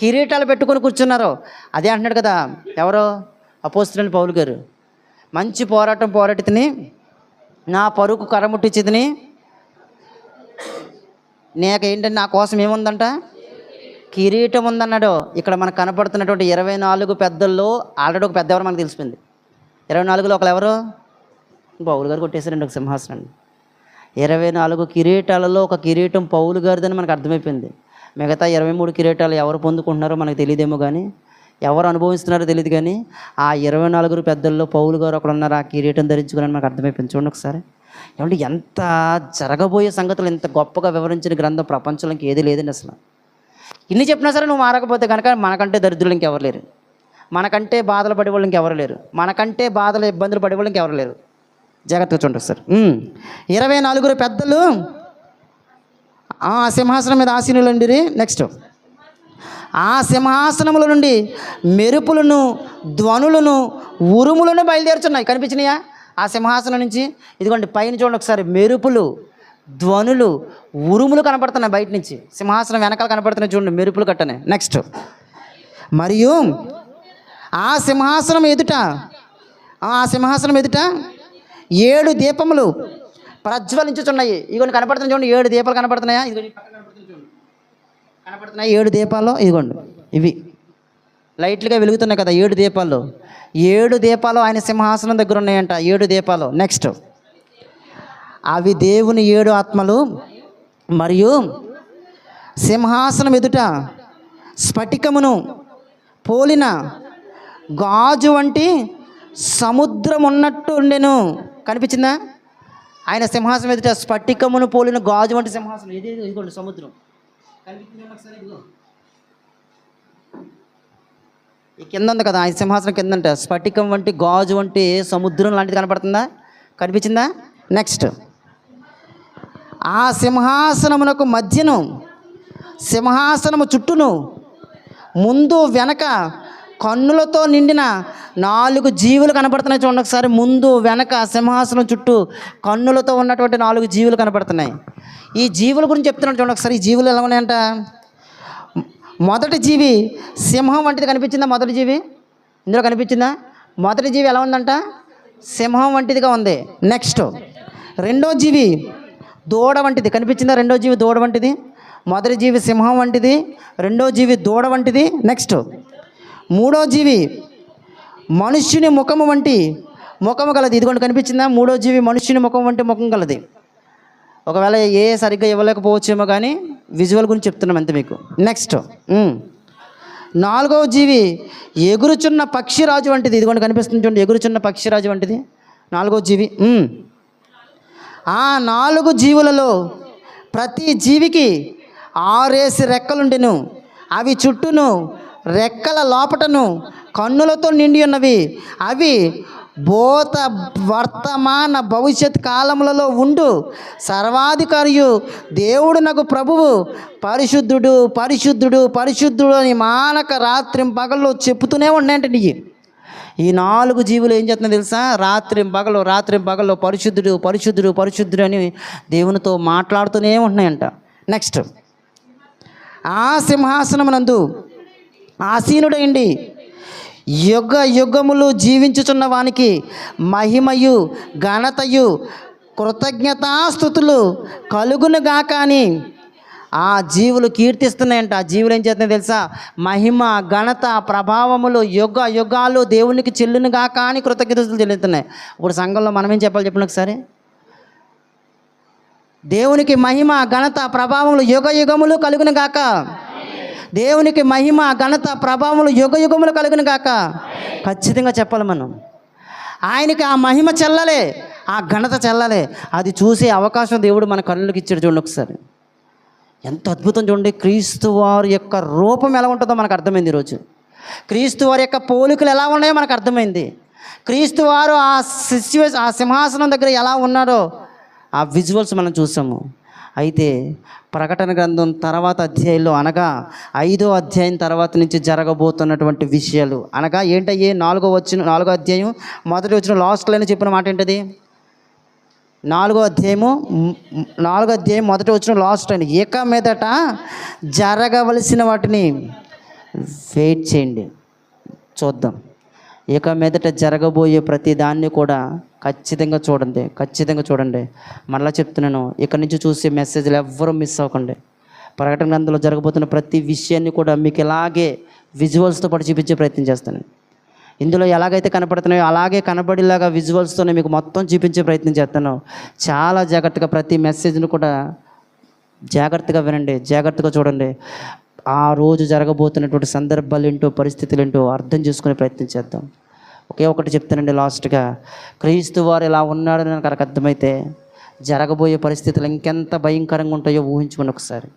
కిరీటాలు పెట్టుకొని కూర్చున్నారు. అదే అంటున్నాడు కదా, ఎవరో అపోస్తలుడైన పౌలు గారు. మంచి పోరాటం పోరాటి తిని నా పరుకు కరముట్టించి తిని నీకేంటంటే నా కోసం ఏముందంట? కిరీటం ఉందన్నాడు. ఇక్కడ మనకు కనపడుతున్నటువంటి 24 పెద్దల్లో ఆల్రెడీ ఒక పెద్ద ఎవరు మనకు తెలిసిపోయింది. 24లో ఒకరు ఎవరు? పౌలు గారు కొట్టేశారండి ఒక సింహాసనాన్ని. 24 కిరీటాలలో ఒక కిరీటం పౌలు గారిదని మనకు అర్థమైపోయింది. మిగతా 23 కిరీటాలు ఎవరు పొందుకుంటున్నారో మనకు తెలియదేమో, కానీ ఎవరు అనుభవిస్తున్నారో తెలియదు, కానీ ఆ 24 పెద్దల్లో పౌలు గారు ఒకడు ఉన్నారు ఆ కిరీటం ధరించుకుని మనకు అర్థమైపోయింది. చూడండి ఒకసారి. ఏమంటే ఎంత జరగబోయే సంగతులు ఎంత గొప్పగా వివరించిన గ్రంథం ప్రపంచంలో ఏది లేదండి అసలు. ఇన్ని చెప్పినా సరే నువ్వు మారకపోతే కనుక మనకంటే దరిద్రులు ఇంకెవరు లేరు, మనకంటే బాధలు పడే వాళ్ళు ఇంకెవరు లేరు, మనకంటే బాధలు ఇబ్బందులు పడే వాళ్ళు ఇంకెవరు లేరు. జాగ్రత్తగా చూడండి సార్. 24 పెద్దలు ఆ సింహాసనం మీద ఆసీనులండిరి. నెక్స్ట్, ఆ సింహాసనముల నుండి మెరుపులను, ధ్వనులను, ఉరుములను బయలుదేరుచున్నాయి. కనిపించినాయా? ఆ సింహాసనం నుంచి ఇదిగోండి పైన చూడండి ఒకసారి. మెరుపులు, ధ్వనులు, ఉరుములు కనపడుతున్నాయి బయట నుంచి. సింహాసనం వెనకాల కనపడుతున్నాయి చూడండి, మెరుపులు కట్టనే. నెక్స్ట్, మరియు ఆ సింహాసనం ఎదుట 7 దీపములు ప్రజ్వలించుచున్నాయి. ఇదిగోండి కనపడుతున్నాయి చూడండి, 7 దీపాలు కనపడుతున్నాయా? ఇదిగోండి కనపడుతున్నాయి 7 దీపాలు. ఇదిగోండి ఇవి లైట్లుగా వెలుగుతున్నాయి కదా 7 దీపాలు. 7 దీపాలు ఆయన సింహాసనం దగ్గర ఉన్నాయంట, 7 దీపాలు. నెక్స్ట్, అవి దేవుని 7 ఆత్మలు. మరియు సింహాసనం ఎదుట స్ఫటికమును పోలిన గాజు వంటి సముద్రం ఉన్నట్టు ఉండెను. కనిపించిందా? ఆయన సింహాసనం ఎదుట స్ఫటికమును పోలిన గాజు వంటి సింహాసనం. ఇదిగోండి సముద్రం కనిపించింది ఒకసారి. ఇదిగో ఈ కింద ఉంది కదా, ఆయన సింహాసనం కింద అంటే స్ఫటికం వంటి గాజు వంటి సముద్రం లాంటిది కనపడుతుందా? కనిపించిందా? నెక్స్ట్, ఆ సింహాసనమునకు మధ్యను, సింహాసనము చుట్టూను, ముందు వెనక కన్నులతో నిండిన 4 జీవులు కనపడుతున్నాయి. చూడండి ఒకసారి. ముందు వెనక సింహాసనం చుట్టూ కన్నులతో ఉన్నటువంటి 4 జీవులు కనపడుతున్నాయి. ఈ జీవుల గురించి చెప్తున్నాడు చూడండి ఒకసారి. ఈ జీవులు ఎలా ఉన్నాయంట? మొదటి జీవి సింహం వంటిది. కనిపించిందా? మొదటి జీవి ఇందులో కనిపించిందా? మొదటి జీవి ఎలా ఉందంట? సింహం వంటిదిగా ఉంది. నెక్స్ట్, రెండో జీవి దూడ వంటిది. కనిపించిందా? రెండో జీవి దూడ వంటిది. మొదటి జీవి సింహం వంటిది, రెండో జీవి దూడ వంటిది. నెక్స్ట్, మూడో జీవి మనుష్యుని ముఖము వంటి ముఖము గలది. ఇదిగోండి కనిపించిందా? మూడో జీవి మనుష్యుని ముఖం వంటి ముఖం గలది. ఒకవేళ సరిగ్గా ఇవ్వలేకపోవచ్చేమో, కానీ విజువల్ గురించి చెప్తున్నాం అంతే మీకు. నెక్స్ట్, నాలుగవ జీవి ఎగురుచున్న పక్షిరాజు వంటిది. ఇదిగోండి కనిపిస్తుంది చూడండి, ఎగురుచున్న పక్షిరాజు వంటిది 4వ జీవి. ఆ 4 జీవులలో ప్రతి జీవికి 6 రెక్కలుండెను. అవి చుట్టూను రెక్కల లోపటను కన్నులతో నిండి ఉన్నవి. అవి భూత వర్తమాన భవిష్యత్ కాలములలో ఉండు సర్వాధికారియు దేవుడు నాకు ప్రభువు పరిశుద్ధుడు పరిశుద్ధుడు పరిశుద్ధుడు అని మానక రాత్రి పగళ్ళు చెప్తూనే ఉన్నాయంట నీకు. ఈ 4 జీవులు ఏం చేస్తున్నాయి తెలుసా? రాత్రి పగలు పరిశుద్ధుడు పరిశుద్ధుడు పరిశుద్ధుడు అని దేవునితో మాట్లాడుతూనే ఉంటున్నాయంట. నెక్స్ట్, ఆ సింహాసనమునందు ఆసీనుడైండి యుగ యుగములు జీవించుచున్న వానికి మహిమయు ఘనతయు కృతజ్ఞతాస్తుతులు కలుగునుగాక అని ఆ జీవులు కీర్తిస్తున్నాయంట. ఆ జీవులు ఏం చేస్తున్నాయి తెలుసా? మహిమ ఘనత ప్రభావములు యుగ యుగాలు దేవునికి చెల్లునుగాక అని కృతజ్ఞతలు చెల్లుతున్నాయి. ఇప్పుడు సంఘంలో మనం ఏం చెప్పాలి చెప్పండి ఒకసారి? దేవునికి మహిమ ఘనత ప్రభావములు యుగ యుగములు కలుగునుగాక. దేవునికి మహిమ ఘనత ప్రభావములు యుగ యుగములు కలుగునుగాక. ఖచ్చితంగా చెప్పాలి మనం. ఆయనకి ఆ మహిమ చెల్లలే, ఆ ఘనత చెల్లలే. అది చూసే అవకాశం దేవుడు మన కళ్ళకి ఇచ్చాడు. చూడండి ఒకసారి, ఎంత అద్భుతం చూడండి. క్రీస్తు వారి యొక్క రూపం ఎలా ఉంటుందో మనకు అర్థమైంది ఈరోజు. క్రీస్తు వారి యొక్క పోలికలు ఎలా ఉన్నాయో మనకు అర్థమైంది. క్రీస్తు వారు ఆ సింహాసనం దగ్గర ఎలా ఉన్నారో ఆ విజువల్స్ మనం చూసాము. అయితే ప్రకటన గ్రంథం తర్వాత అధ్యాయంలో అనగా 5వ అధ్యాయం తర్వాత నుంచి జరగబోతున్నటువంటి విషయాలు అనగా ఏంటయ్యే? 4వ అధ్యాయం 1వ వచనం లాస్ట్లో చెప్పిన మాట ఏంటది? 4వ అధ్యాయం 1వ వచనం లాస్ట్ అని, ఇక మీదట జరగవలసిన వాటిని వెయిట్ చేయండి, చూద్దాం. ఇక మీదట జరగబోయే ప్రతి దాన్ని కూడా ఖచ్చితంగా చూడండి. మరలా చెప్తున్నాను, ఇక్కడి నుంచి చూసే మెసేజ్లు ఎవ్వరూ మిస్ అవ్వకండి. ప్రకటన గ్రంథంలో జరగబోతున్న ప్రతి విషయాన్ని కూడా మీకు ఇలాగే విజువల్స్తో పాటు చూపించే ప్రయత్నం చేస్తాను. ఇందులో ఎలాగైతే కనపడుతున్నాయో అలాగే కనబడేలాగా విజువల్స్తోనే మీకు మొత్తం చూపించే ప్రయత్నం చేస్తాను. చాలా జాగ్రత్తగా ప్రతి మెసేజ్ను కూడా జాగ్రత్తగా వినండి, జాగ్రత్తగా చూడండి. ఆ రోజు జరగబోతున్నటువంటి సందర్భాలు ఏంటో, పరిస్థితులు ఏంటో అర్థం చేసుకునే ప్రయత్నం చేద్దాం. ఒకే ఒకటి చెప్తానండి లాస్ట్గా, క్రీస్తు వారు ఇలా ఉన్నాడని నాకు అర్థమైతే జరగబోయే పరిస్థితులు ఇంకెంత భయంకరంగా ఉంటాయో ఊహించుకోండి. ఒకసారి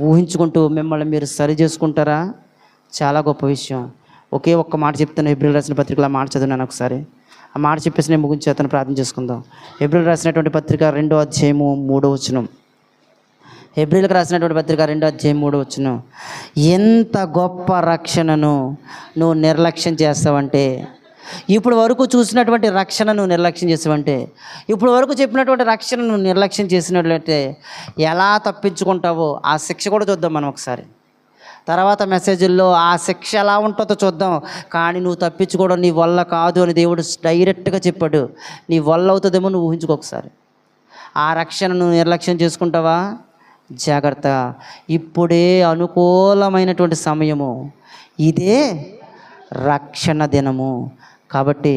ఊహించుకుంటూ మిమ్మల్ని మీరు సరి చేసుకుంటారా? చాలా గొప్ప విషయం. ఒకే ఒక్క మాట చెప్తాను. హెబ్రీయులకు రాసిన పత్రికలో ఆ మాట చదివినాను ఒకసారి. ఆ మాట చెప్పేసి నేను ముగించేస్తాను, ప్రార్థన చేసుకుందాం. హెబ్రీయులకు రాసినటువంటి పత్రిక 2వ అధ్యాయము 3వ వచనం. హెబ్రీయులకు రాసినటువంటి పత్రిక 2వ అధ్యాయం 3వ వచనం. ఎంత గొప్ప రక్షణను నువ్వు నిర్లక్ష్యం చేస్తావంటే, ఇప్పుడు వరకు చూసినటువంటి రక్షణ నువ్వు నిర్లక్ష్యం చేసావంటే, ఇప్పుడు వరకు చెప్పినటువంటి రక్షణ నువ్వు నిర్లక్ష్యం చేసినట్లయితే ఎలా తప్పించుకుంటావో ఆ శిక్ష కూడా చూద్దాం మనం ఒకసారి. తర్వాత మెసేజ్ల్లో ఆ శిక్ష ఎలా ఉంటుందో చూద్దాం. కానీ నువ్వు తప్పించుకోవడం నీ వల్ల కాదు అని దేవుడు డైరెక్ట్గా చెప్పాడు. నీ వల్ల అవుతుందేమో నువ్వు ఊహించుకో ఒకసారి. ఆ రక్షణ నువ్వు నిర్లక్ష్యం చేసుకుంటావా? జాగ్రత్త. ఇప్పుడే అనుకూలమైనటువంటి సమయము, ఇదే రక్షణ దినము. కాబట్టి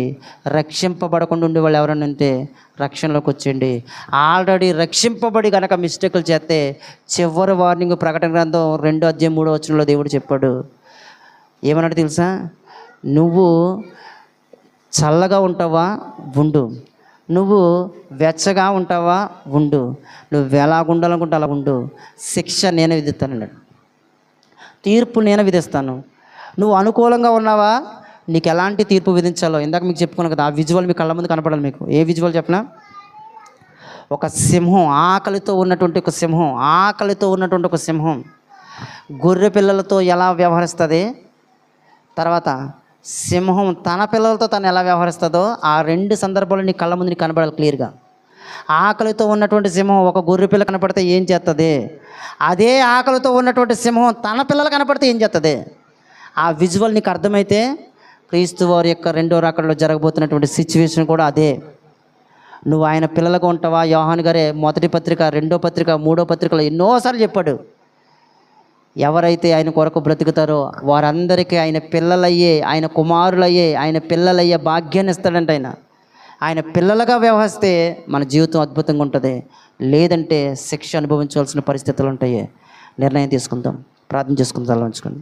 రక్షింపబడకుండా ఉండే వాళ్ళు ఎవరైనా ఉంటే రక్షణలోకి వచ్చేయండి. ఆల్రెడీ రక్షింపబడి కనుక మిస్టేకులు చేస్తే చివరి వార్నింగ్ ప్రకటన గ్రంథం 2వ అధ్యాయం 3వ వచనంలో దేవుడు చెప్పాడు. ఏమన్నాడు తెలుసా? నువ్వు చల్లగా ఉంటావా? ఉండు. నువ్వు వెచ్చగా ఉంటావా? ఉండు. నువ్వు ఎలాగుండాలనుకుంటే అలా ఉండు. శిక్ష నేనే విధిస్తానన్నాడు. తీర్పు నేనే విధిస్తాను. నువ్వు అనుకూలంగా ఉన్నావా? నీకు ఎలాంటి తీర్పు విధించాలో ఇందాక మీకు చెప్పుకున్నాను కదా. ఆ విజువల్ మీ కళ్ళ ముందు కనపడాలి మీకు. ఏ విజువల్ చెప్పినా? ఒక సింహం, ఆకలితో ఉన్నటువంటి ఒక సింహం గొర్రె పిల్లలతో ఎలా వ్యవహరిస్తుంది, తర్వాత సింహం తన పిల్లలతో తను ఎలా వ్యవహరిస్తుందో ఆ 2 సందర్భాలు నీ కళ్ళ ముందు నీకు కనపడాలి క్లియర్గా. ఆకలితో ఉన్నటువంటి సింహం ఒక గొర్రె పిల్ల కనపడితే ఏం చేస్తుంది, అదే ఆకలితో ఉన్నటువంటి సింహం తన పిల్లలు కనపడితే ఏం చేస్తుంది. ఆ విజువల్ నీకు అర్థమైతే క్రీస్తు వారి యొక్క 2వ రాకడలో జరగబోతున్నటువంటి సిచ్యువేషన్ కూడా అదే. నువ్వు ఆయన పిల్లలుగా ఉంటావా? యోహాను గారే 1వ పత్రిక 2వ పత్రిక 3వ పత్రికలో ఎన్నోసార్లు చెప్పాడు. ఎవరైతే ఆయన కొరకు బ్రతుకుతారో వారందరికీ ఆయన పిల్లలయ్యే, ఆయన కుమారులయ్యే, ఆయన పిల్లలయ్యే భాగ్యాన్ని ఇస్తాడంట. ఆయన పిల్లలుగా వ్యవహరిస్తే మన జీవితం అద్భుతంగా ఉంటుంది. లేదంటే శిక్ష అనుభవించవలసిన పరిస్థితులు ఉంటాయి. నిర్ణయం తీసుకుందాం, ప్రార్థన చేసుకుందాం, తల ఉంచుకొని.